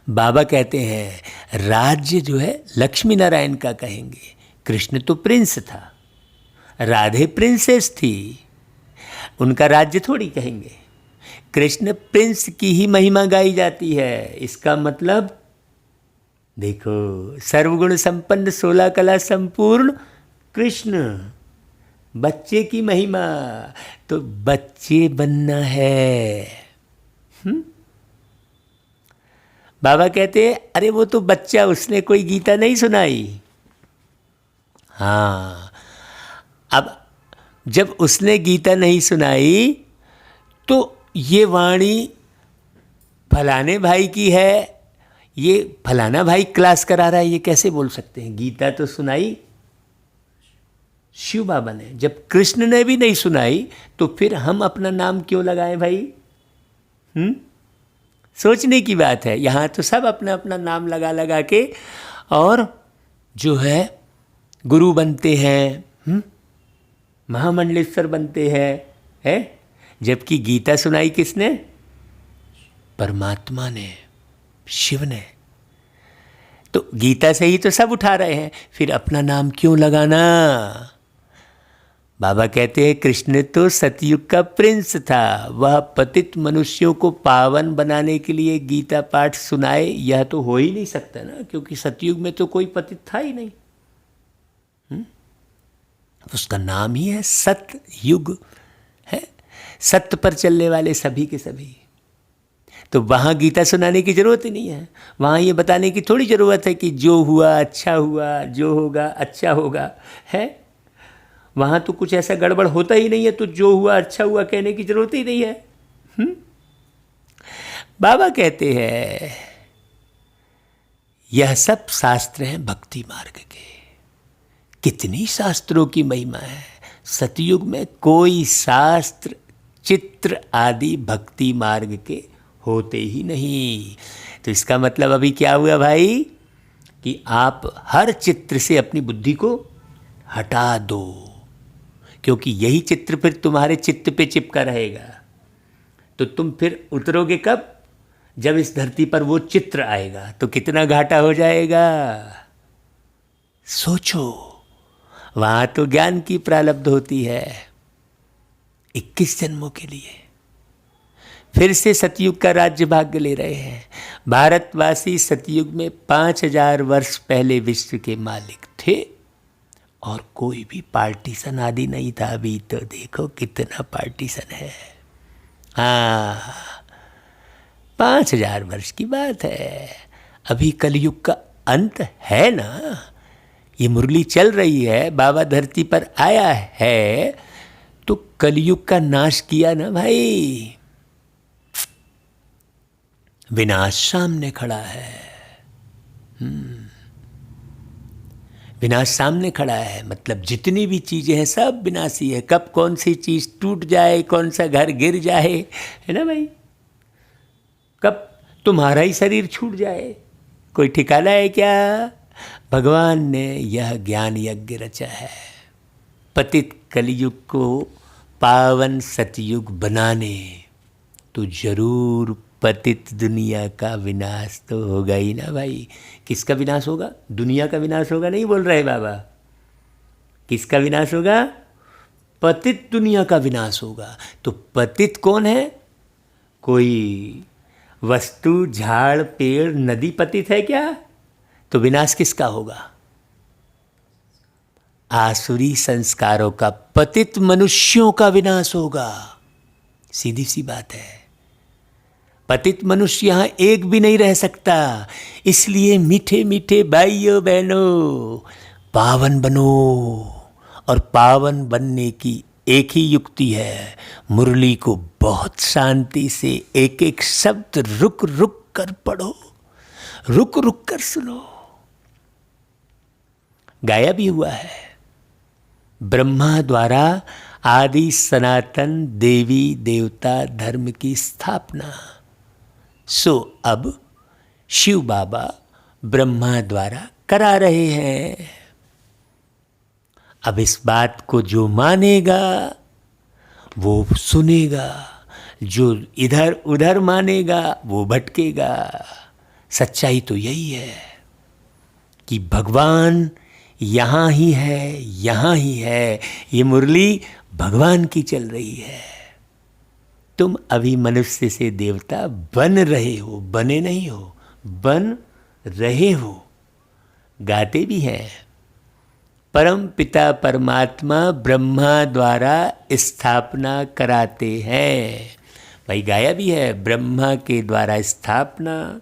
बाबा कहते हैं राज्य जो है लक्ष्मी नारायण का कहेंगे। कृष्ण तो प्रिंस था, राधे प्रिंसेस थी, उनका राज्य थोड़ी कहेंगे। कृष्ण प्रिंस की ही महिमा गाई जाती है। इसका मतलब देखो, सर्वगुण संपन्न 16 कला संपूर्ण कृष्ण, बच्चे की महिमा। तो बच्चे बनना है। बाबा कहते हैं अरे वो तो बच्चा, उसने कोई गीता नहीं सुनाई। हाँ, अब जब उसने गीता नहीं सुनाई तो ये वाणी फलाने भाई की है, ये फलाना भाई क्लास करा रहा है, ये कैसे बोल सकते हैं। गीता तो सुनाई शिव बाबा ने। जब कृष्ण ने भी नहीं सुनाई तो फिर हम अपना नाम क्यों लगाएं भाई। सोचने की बात है। यहाँ तो सब अपना अपना नाम लगा लगा के और जो है गुरु बनते हैं, महामंडलेश्वर बनते हैं, है, जबकि गीता सुनाई किसने? परमात्मा ने, शिव ने। तो गीता से ही तो सब उठा रहे हैं, फिर अपना नाम क्यों लगाना? बाबा कहते हैं कृष्ण तो सतयुग का प्रिंस था, वह पतित मनुष्यों को पावन बनाने के लिए गीता पाठ सुनाए, यह तो हो ही नहीं सकता ना, क्योंकि सतयुग में तो कोई पतित था ही नहीं। उसका नाम ही है सतयुग, है सत्य पर चलने वाले सभी के सभी। तो वहाँ गीता सुनाने की जरूरत ही नहीं है, वहाँ ये बताने की थोड़ी ज़रूरत है कि जो हुआ अच्छा हुआ, जो होगा अच्छा होगा, है वहाँ तो कुछ ऐसा गड़बड़ होता ही नहीं है, तो जो हुआ अच्छा हुआ कहने की जरूरत ही नहीं है। बाबा कहते हैं यह सब शास्त्र हैं भक्ति मार्ग के। कितनी शास्त्रों की महिमा है। सतयुग में कोई शास्त्र चित्र आदि भक्ति मार्ग के होते ही नहीं। तो इसका मतलब अभी क्या हुआ भाई, कि आप हर चित्र से अपनी बुद्धि को हटा दो, क्योंकि यही चित्र फिर तुम्हारे चित्त पे चिपका रहेगा। तो तुम फिर उतरोगे कब? जब इस धरती पर वो चित्र आएगा, तो कितना घाटा हो जाएगा। सोचो, वहां तो ज्ञान की प्रारब्ध होती है 21 जन्मों के लिए। फिर से सतयुग का राज्य भाग्य ले रहे हैं। भारतवासी सतयुग में 5000 वर्ष पहले विश्व के मालिक थे, और कोई भी पार्टीशन आदि नहीं था। अभी तो देखो कितना पार्टीशन है। हाँ, 5000 वर्ष की बात है। अभी कलयुग का अंत है ना, ये मुरली चल रही है, बाबा धरती पर आया है, तो कलयुग का नाश किया ना भाई। विनाश सामने खड़ा है। विनाश सामने खड़ा है, मतलब जितनी भी चीजें हैं सब विनाशी है। कब कौन सी चीज टूट जाए, कौन सा घर गिर जाए, है ना भाई। कब तुम्हारा ही शरीर छूट जाए, कोई ठिकाना है क्या। भगवान ने यह ज्ञान यज्ञ रचा है, पतित कलयुग को पावन सतयुग बनाने। तो जरूर पतित दुनिया का विनाश तो होगा ही ना भाई। किसका विनाश होगा? दुनिया का विनाश होगा नहीं बोल रहे बाबा। किसका विनाश होगा? पतित दुनिया का विनाश होगा। तो पतित कौन है? कोई वस्तु, झाड़, पेड़, नदी पतित है क्या? तो विनाश किसका होगा? आसुरी संस्कारों का, पतित मनुष्यों का विनाश होगा। सीधी सी बात है। पतित मनुष्य यहां एक भी नहीं रह सकता। इसलिए मीठे मीठे भाइयों बहनों, पावन बनो। और पावन बनने की एक ही युक्ति है, मुरली को बहुत शांति से एक एक शब्द रुक रुक कर पढ़ो, रुक रुक कर सुनो। गाया भी हुआ है, ब्रह्मा द्वारा आदि सनातन देवी देवता धर्म की स्थापना। सो अब शिव बाबा ब्रह्मा द्वारा करा रहे हैं। अब इस बात को जो मानेगा वो सुनेगा, जो इधर उधर मानेगा वो भटकेगा। सच्चाई तो यही है कि भगवान यहाँ ही है, यहाँ ही है। ये मुरली भगवान की चल रही है। तुम अभी मनुष्य से देवता बन रहे हो, बने नहीं हो, बन रहे हो। गाते भी हैं, परम पिता परमात्मा ब्रह्मा द्वारा स्थापना कराते हैं। भाई गाया भी है, ब्रह्मा के द्वारा स्थापना,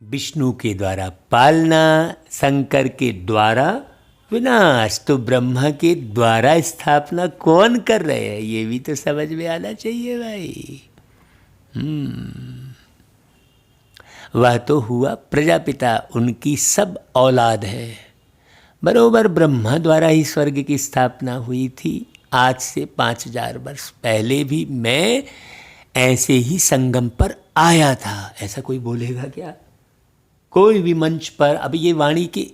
विष्णु के द्वारा पालना, शंकर के द्वारा विनाश। तो ब्रह्मा के द्वारा स्थापना कौन कर रहे हैं, ये भी तो समझ में आना चाहिए भाई। वह तो हुआ प्रजापिता, उनकी सब औलाद है। बरोबर ब्रह्मा द्वारा ही स्वर्ग की स्थापना हुई थी। आज से 5000 वर्ष पहले भी मैं ऐसे ही संगम पर आया था। ऐसा कोई बोलेगा क्या? कोई भी मंच पर। अब ये वाणी की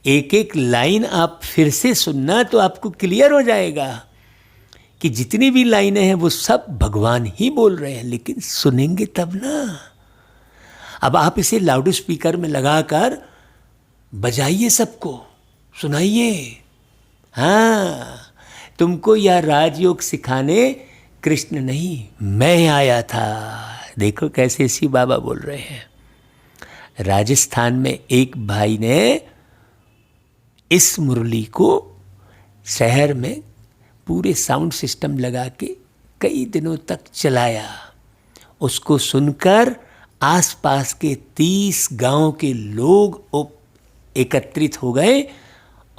एक एक लाइन आप फिर से सुनना तो आपको क्लियर हो जाएगा कि जितनी भी लाइनें हैं वो सब भगवान ही बोल रहे हैं, लेकिन सुनेंगे तब ना। अब आप इसे लाउड स्पीकर में लगाकर बजाइए, सबको सुनाइए। हाँ, तुमको यह राजयोग सिखाने कृष्ण नहीं, मैं आया था। देखो कैसे शिव बाबा बोल रहे हैं। राजस्थान में एक भाई ने इस मुरली को शहर में पूरे साउंड सिस्टम लगा के कई दिनों तक चलाया। उसको सुनकर आसपास के 30 गांव के लोग एकत्रित हो गए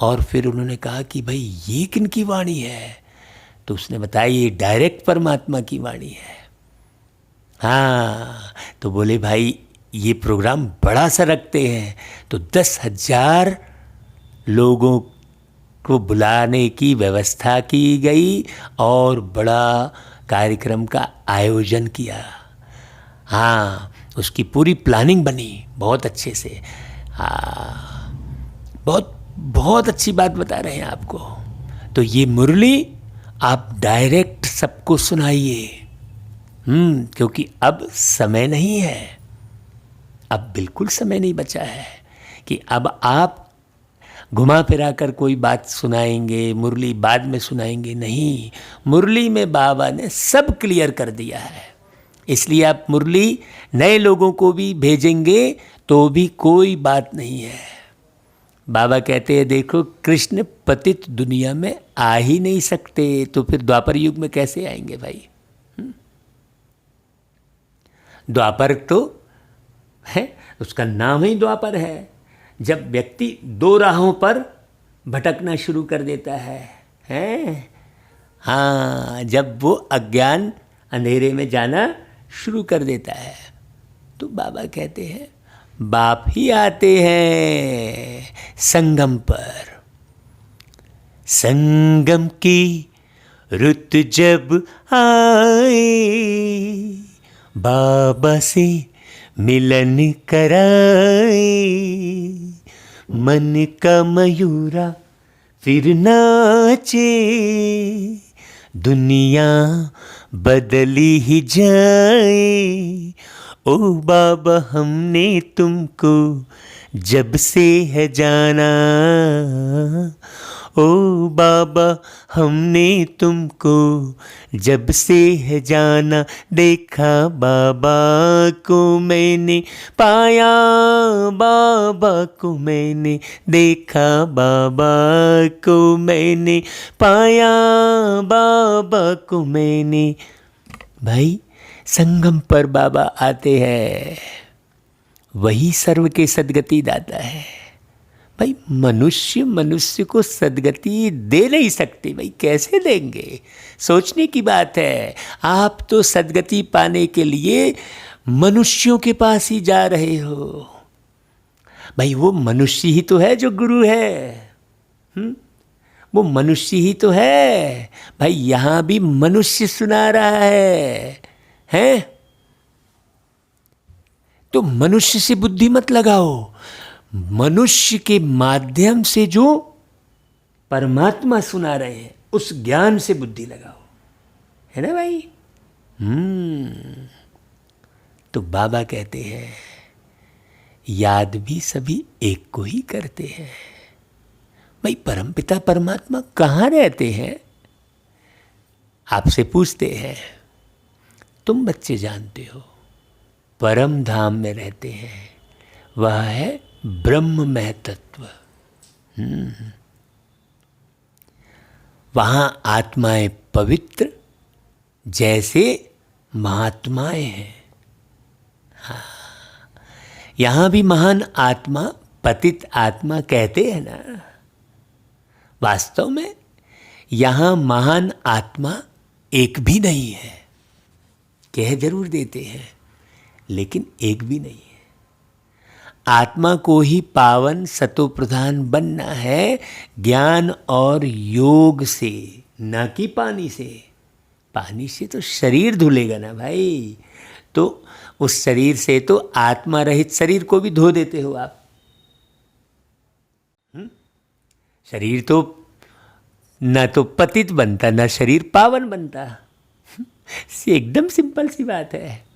और फिर उन्होंने कहा कि भाई ये किनकी वाणी है? तो उसने बताया ये डायरेक्ट परमात्मा की वाणी है। हाँ, तो बोले भाई ये प्रोग्राम बड़ा सा रखते हैं। तो 10,000 लोगों को बुलाने की व्यवस्था की गई और बड़ा कार्यक्रम का आयोजन किया। हाँ, उसकी पूरी प्लानिंग बनी बहुत अच्छे से। हाँ, बहुत बहुत अच्छी बात बता रहे हैं आपको। तो ये मुरली आप डायरेक्ट सबको सुनाइए। क्योंकि अब समय नहीं है, अब बिल्कुल समय नहीं बचा है कि अब आप घुमा फिरा कर कोई बात सुनाएंगे, मुरली बाद में सुनाएंगे। नहीं, मुरली में बाबा ने सब क्लियर कर दिया है। इसलिए आप मुरली नए लोगों को भी भेजेंगे तो भी कोई बात नहीं है। बाबा कहते हैं देखो कृष्ण पतित दुनिया में आ ही नहीं सकते, तो फिर द्वापर युग में कैसे आएंगे भाई? द्वापर तो है, उसका नाम ही द्वापर है। जब व्यक्ति 2 राहों पर भटकना शुरू कर देता है? हाँ, जब वो अज्ञान अंधेरे में जाना शुरू कर देता है तो बाबा कहते हैं बाप ही आते हैं संगम पर। संगम की रुत जब आए, बाबा से मिलन कराए, मन का मयूरा फिर नाचे, दुनिया बदली ही जाए। ओ बाबा हमने तुमको जब से है जाना, ओ बाबा हमने तुमको जब से है जाना, देखा बाबा को मैंने, पाया बाबा को मैंने, देखा बाबा को मैंने, पाया बाबा को मैंने। भाई संगम पर बाबा आते हैं, वही सर्व के सद्गति दाता है। भाई मनुष्य को सद्गति दे नहीं सकते, भाई कैसे देंगे? सोचने की बात है। आप तो सद्गति पाने के लिए मनुष्यों के पास ही जा रहे हो। भाई वो मनुष्य ही तो है जो गुरु है। वो मनुष्य ही तो है। भाई यहाँ भी मनुष्य सुना रहा है? तो मनुष्य से बुद्धि मत लगाओ, मनुष्य के माध्यम से जो परमात्मा सुना रहे हैं उस ज्ञान से बुद्धि लगाओ, है ना भाई? तो बाबा कहते हैं याद भी सभी एक को ही करते हैं। भाई परमपिता परमात्मा कहाँ रहते हैं? आपसे पूछते हैं, तुम बच्चे जानते हो, परम धाम में रहते हैं। वह है ब्रह्म महतत्व। वहाँ आत्माएं पवित्र जैसे महात्माएं हैं। हाँ, यहाँ भी महान आत्मा पतित आत्मा कहते हैं ना। वास्तव में यहाँ महान आत्मा एक भी नहीं है। कह जरूर देते हैं लेकिन एक भी नहीं है। आत्मा को ही पावन सतो प्रधान बनना है ज्ञान और योग से, ना कि पानी से। पानी से तो शरीर धुलेगा ना भाई। तो उस शरीर से तो आत्मा रहित शरीर को भी धो देते हो आप। शरीर तो ना तो पतित बनता ना शरीर पावन बनता। एकदम सिंपल सी बात है।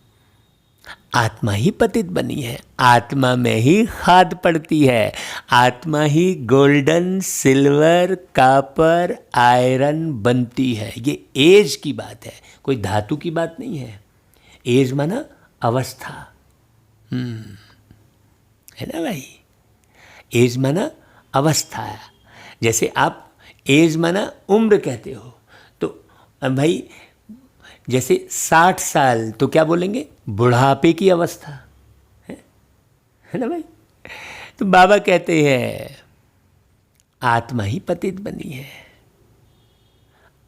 आत्मा ही पतित बनी है, आत्मा में ही खाद पड़ती है, आत्मा ही गोल्डन सिल्वर कॉपर आयरन बनती है। ये एज की बात है, कोई धातु की बात नहीं है। एज माना अवस्था, है ना भाई। एज माना अवस्था। जैसे आप एज माना उम्र कहते हो, तो भाई जैसे 60 साल तो क्या बोलेंगे, बुढ़ापे की अवस्था है ना भाई। तो बाबा कहते हैं आत्मा ही पतित बनी है।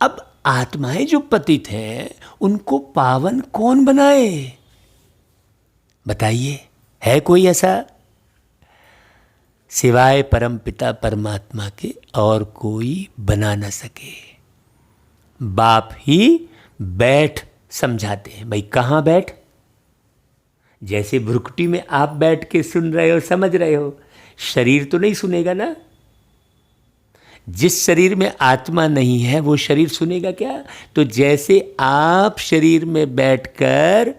अब आत्माएं जो पतित हैं उनको पावन कौन बनाए, बताइए। है कोई ऐसा? सिवाय परम पिता परमात्मा के और कोई बना न सके। बाप ही बैठ समझाते हैं। भाई कहाँ बैठ? जैसे भ्रुकुटी में आप बैठ के सुन रहे हो, समझ रहे हो, शरीर तो नहीं सुनेगा ना। जिस शरीर में आत्मा नहीं है वो शरीर सुनेगा क्या? तो जैसे आप शरीर में बैठकर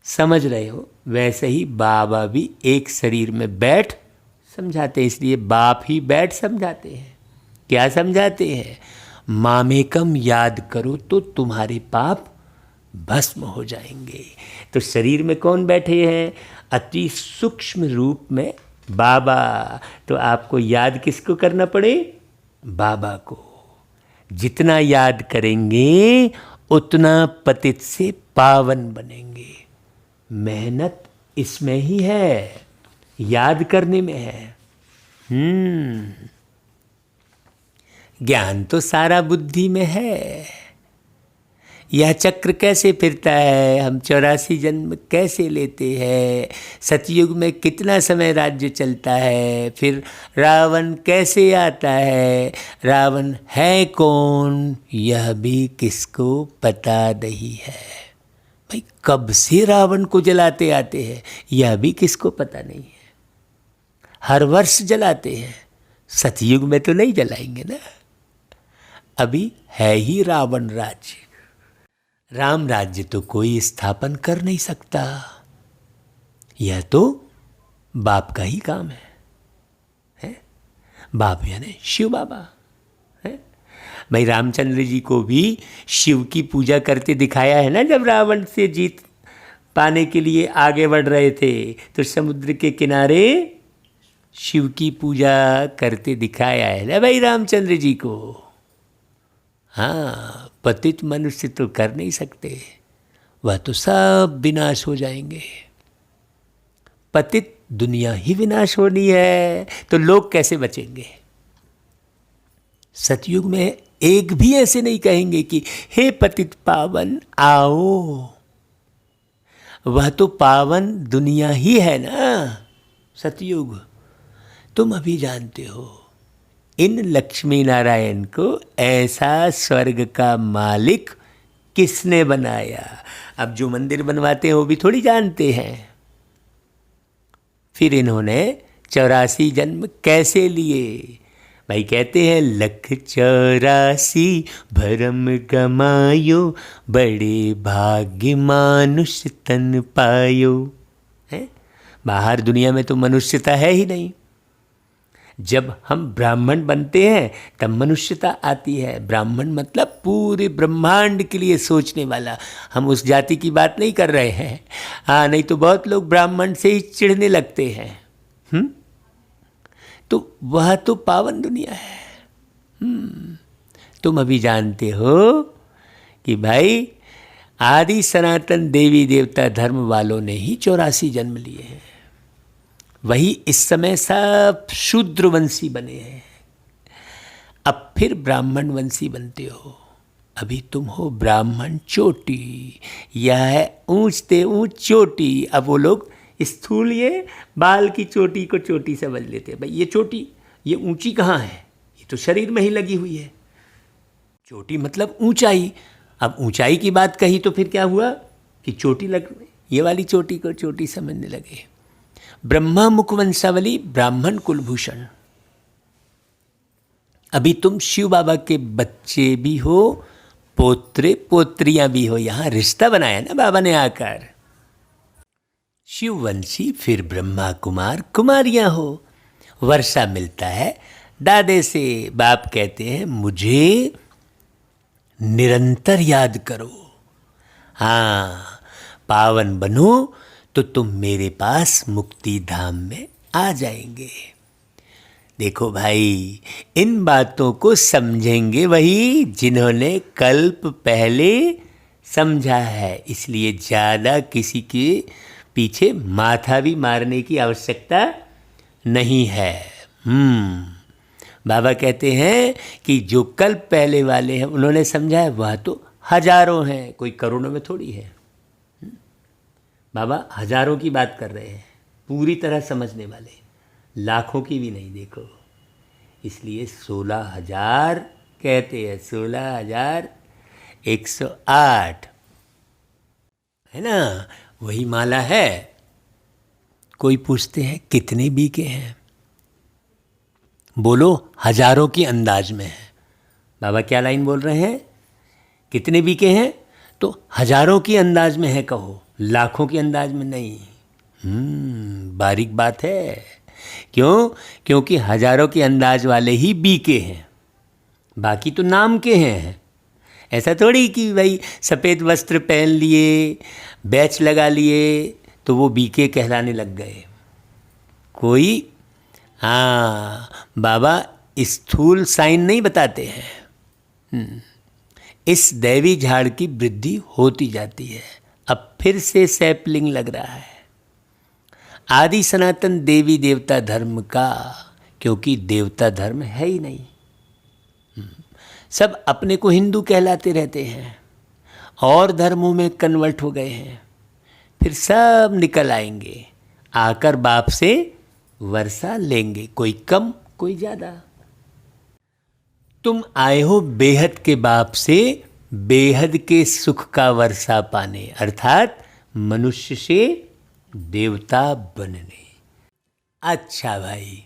समझ रहे हो, वैसे ही बाबा भी एक शरीर में बैठ समझाते हैं। इसलिए बाप ही बैठ समझाते हैं। क्या समझाते हैं? मामेकम याद करो तो तुम्हारे पाप भस्म हो जाएंगे। तो शरीर में कौन बैठे हैं? अति सूक्ष्म रूप में बाबा। तो आपको याद किसको करना पड़े? बाबा को। जितना याद करेंगे उतना पतित से पावन बनेंगे। मेहनत इसमें ही है, याद करने में है। ज्ञान तो सारा बुद्धि में है। यह चक्र कैसे फिरता है, हम 84 जन्म कैसे लेते हैं, सतयुग में कितना समय राज्य चलता है, फिर रावण कैसे आता है, रावण है कौन, यह भी किसको पता नहीं है। भाई कब से रावण को जलाते आते हैं, यह भी किसको पता नहीं है। हर वर्ष जलाते हैं, सतयुग में तो नहीं जलाएंगे ना। अभी है ही रावण राज्य। राम राज्य तो कोई स्थापन कर नहीं सकता। यह तो बाप का ही काम है? बाप यानी शिव बाबा है। भाई रामचंद्र जी को भी शिव की पूजा करते दिखाया है ना। जब रावण से जीत पाने के लिए आगे बढ़ रहे थे तो समुद्र के किनारे शिव की पूजा करते दिखाया है ना भाई रामचंद्र जी को। हाँ, पतित मनुष्य तो कर नहीं सकते, वह तो सब विनाश हो जाएंगे। पतित दुनिया ही विनाश होनी है, तो लोग कैसे बचेंगे? सतयुग में एक भी ऐसे नहीं कहेंगे कि हे पतित पावन आओ। वह तो पावन दुनिया ही है ना सतयुग। तुम अभी जानते हो इन लक्ष्मी नारायण को ऐसा स्वर्ग का मालिक किसने बनाया। अब जो मंदिर बनवाते हैं वो भी थोड़ी जानते हैं। फिर इन्होंने 84 जन्म कैसे लिए? भाई कहते हैं 184 भरम गमायो, बड़े भाग्य मानुष तन पायो। है? बाहर दुनिया में तो मनुष्यता है ही नहीं। जब हम ब्राह्मण बनते हैं तब मनुष्यता आती है। ब्राह्मण मतलब पूरे ब्रह्मांड के लिए सोचने वाला। हम उस जाति की बात नहीं कर रहे हैं। हाँ, नहीं तो बहुत लोग ब्राह्मण से ही चिढ़ने लगते हैं। तो वह तो पावन दुनिया है। तुम अभी जानते हो कि भाई आदि सनातन देवी देवता धर्म वालों ने ही 84 जन्म लिए हैं। वही इस समय सब शूद्रवंशी बने हैं। अब फिर ब्राह्मण वंशी बनते हो। अभी तुम हो ब्राह्मण चोटी, यह है ऊंचते ऊंच चोटी। अब वो लोग स्थूल ये बाल की चोटी को चोटी समझ लेते हैं। भाई ये चोटी, ये ऊंची कहाँ है, ये तो शरीर में ही लगी हुई है। चोटी मतलब ऊंचाई। अब ऊंचाई की बात कही तो फिर क्या हुआ कि चोटी लग, ये वाली चोटी को चोटी समझने लगे। ब्रह्मा मुखवंशावली ब्राह्मण कुलभूषण। अभी तुम शिव बाबा के बच्चे भी हो, पोत्रे पोत्रियां भी हो। यहां रिश्ता बनाया ना बाबा ने आकर। शिववंशी फिर ब्रह्मा कुमार कुमारियां हो। वर्षा मिलता है दादे से। बाप कहते हैं मुझे निरंतर याद करो। हाँ, पावन बनो तो तुम मेरे पास मुक्ति धाम में आ जाएंगे। देखो भाई, इन बातों को समझेंगे वही जिन्होंने कल्प पहले समझा है। इसलिए ज़्यादा किसी के पीछे माथा भी मारने की आवश्यकता नहीं है। बाबा कहते हैं कि जो कल्प पहले वाले हैं उन्होंने समझा है, वह तो हजारों हैं, कोई करोड़ों में थोड़ी है। बाबा हजारों की बात कर रहे हैं, पूरी तरह समझने वाले, लाखों की भी नहीं। देखो, इसलिए 16,000 कहते हैं, 16,108 है ना, वही माला है। कोई पूछते हैं कितने बीके हैं, बोलो हजारों की अंदाज में है। बाबा क्या लाइन बोल रहे हैं, कितने बीके हैं तो हजारों की अंदाज में है कहो, लाखों की अंदाज में नहीं। बारीक बात है। क्यों? क्योंकि हजारों के अंदाज वाले ही बीके हैं, बाकी तो नाम के हैं। ऐसा थोड़ी कि भाई सफ़ेद वस्त्र पहन लिए, बैच लगा लिए तो वो बीके कहलाने लग गए। कोई बाबा स्थूल साइन नहीं बताते हैं। इस दैवी झाड़ की वृद्धि होती जाती है। अब फिर से सैपलिंग लग रहा है आदि सनातन देवी देवता धर्म का, क्योंकि देवता धर्म है ही नहीं। सब अपने को हिंदू कहलाते रहते हैं और धर्मों में कन्वर्ट हो गए हैं। फिर सब निकल आएंगे, आकर बाप से वर्षा लेंगे, कोई कम कोई ज़्यादा। तुम आए हो बेहद के बाप से बेहद के सुख का वर्षा पाने, अर्थात मनुष्य से देवता बनने। अच्छा भाई,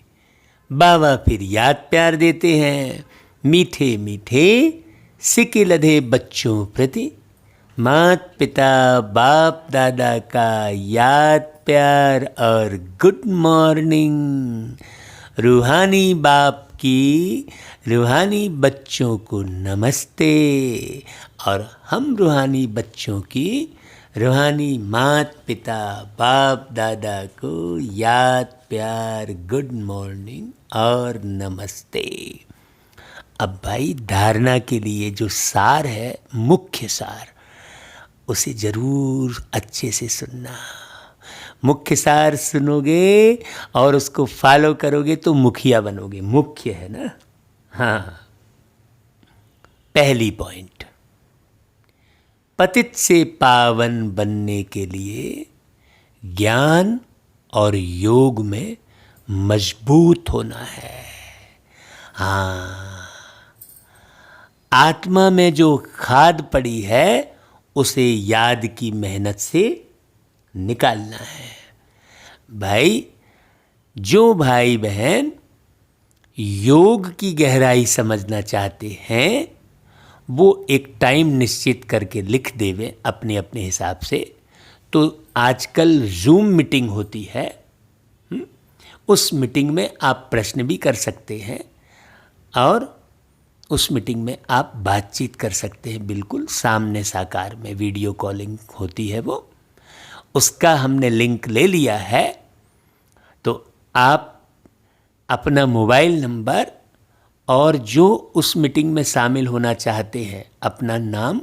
बाबा फिर याद प्यार देते हैं, मीठे मीठे सिके लधे बच्चों प्रति मात पिता बाप दादा का याद प्यार और गुड मॉर्निंग। रूहानी बाप की रूहानी बच्चों को नमस्ते, और हम रूहानी बच्चों की रूहानी मात पिता बाप दादा को याद प्यार गुड मॉर्निंग और नमस्ते। अब भाई धारणा के लिए जो सार है, मुख्य सार, उसे ज़रूर अच्छे से सुनना। मुख्य सार सुनोगे और उसको फॉलो करोगे तो मुखिया बनोगे। मुख्य है ना। हाँ, पहली पॉइंट, पतित से पावन बनने के लिए ज्ञान और योग में मजबूत होना है। हाँ, आत्मा में जो खाद पड़ी है उसे याद की मेहनत से निकालना है। भाई, जो भाई बहन योग की गहराई समझना चाहते हैं वो एक टाइम निश्चित करके लिख देवे अपने अपने हिसाब से। तो आजकल जूम मीटिंग होती है, उस मीटिंग में आप प्रश्न भी कर सकते हैं और उस मीटिंग में आप बातचीत कर सकते हैं, बिल्कुल सामने साकार में। वीडियो कॉलिंग होती है वो, उसका हमने लिंक ले लिया है। तो आप अपना मोबाइल नंबर और जो उस मीटिंग में शामिल होना चाहते हैं अपना नाम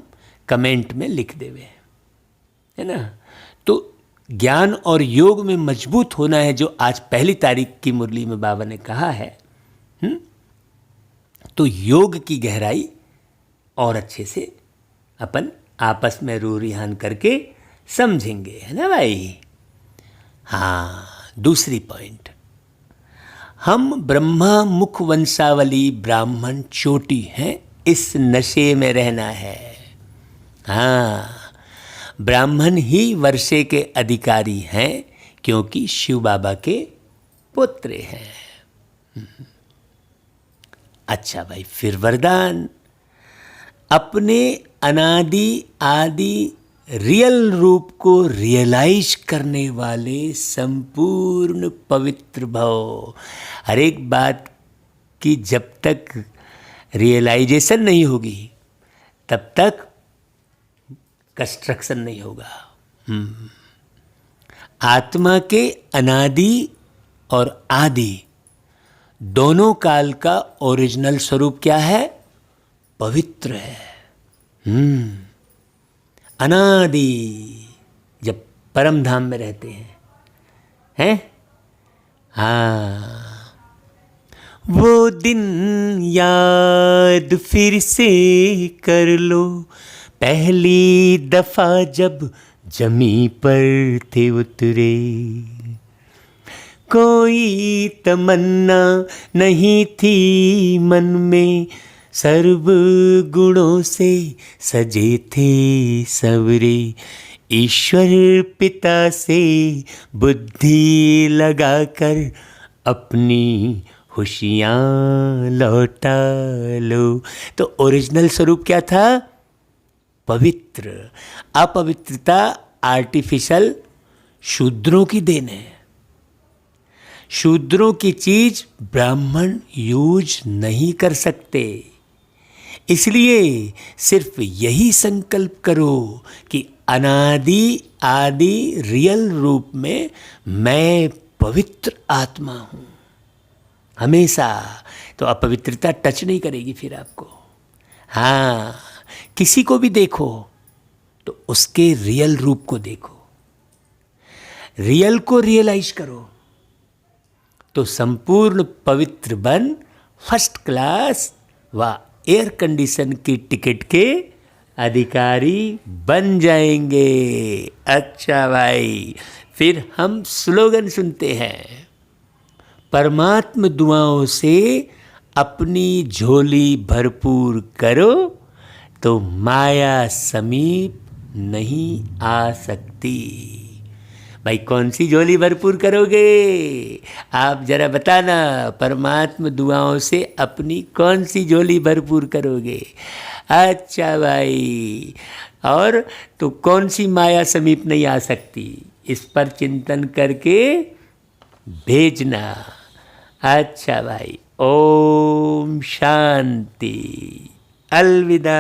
कमेंट में लिख देवे, है ना। तो ज्ञान और योग में मजबूत होना है, जो आज 1 तारीख की मुरली में बाबा ने कहा है। तो योग की गहराई और अच्छे से अपन आपस में रू रिहान करके समझेंगे, है ना भाई। हाँ, दूसरी पॉइंट, हम ब्रह्मा मुख वंशावली ब्राह्मण चोटी हैं, इस नशे में रहना है। हाँ, ब्राह्मण ही वर्षे के अधिकारी हैं, क्योंकि शिव बाबा के पुत्र हैं। अच्छा भाई, फिर वरदान, अपने अनादि आदि रियल रूप को रियलाइज करने वाले संपूर्ण पवित्र भव। हर एक बात की जब तक रियलाइजेशन नहीं होगी तब तक कंस्ट्रक्शन नहीं होगा। आत्मा के अनादि और आदि दोनों काल का ओरिजिनल स्वरूप क्या है? पवित्र है। अनादि, जब परम धाम में रहते हैं? हाँ, वो दिन याद फिर से कर लो, पहली दफा जब जमी पर थे उतरे, कोई तमन्ना नहीं थी मन में, सर्व गुणों से सजे थे सवरे, ईश्वर पिता से बुद्धि लगाकर अपनी खुशियाँ लौटा लो। तो ओरिजिनल स्वरूप क्या था? पवित्र। अपवित्रता आर्टिफिशियल शूद्रों की देन है। शूद्रों की चीज ब्राह्मण यूज नहीं कर सकते। इसलिए सिर्फ यही संकल्प करो कि अनादि आदि रियल रूप में मैं पवित्र आत्मा हूं हमेशा। तो अपवित्रता टच नहीं करेगी फिर आपको। हाँ, किसी को भी देखो तो उसके रियल रूप को देखो, रियल को रियलाइज करो, तो संपूर्ण पवित्र बन फर्स्ट क्लास व एयर कंडीशन की टिकट के अधिकारी बन जाएंगे। अच्छा भाई, फिर हम स्लोगन सुनते हैं। परमात्म दुआओं से अपनी झोली भरपूर करो तो माया समीप नहीं आ सकती। भाई, कौन सी झोली भरपूर करोगे? आप जरा बताना, परमात्म दुआओं से अपनी कौन सी झोली भरपूर करोगे? अच्छा भाई, और तो कौन सी माया समीप नहीं आ सकती, इस पर चिंतन करके भेजना। अच्छा भाई, ओम शांति, अलविदा।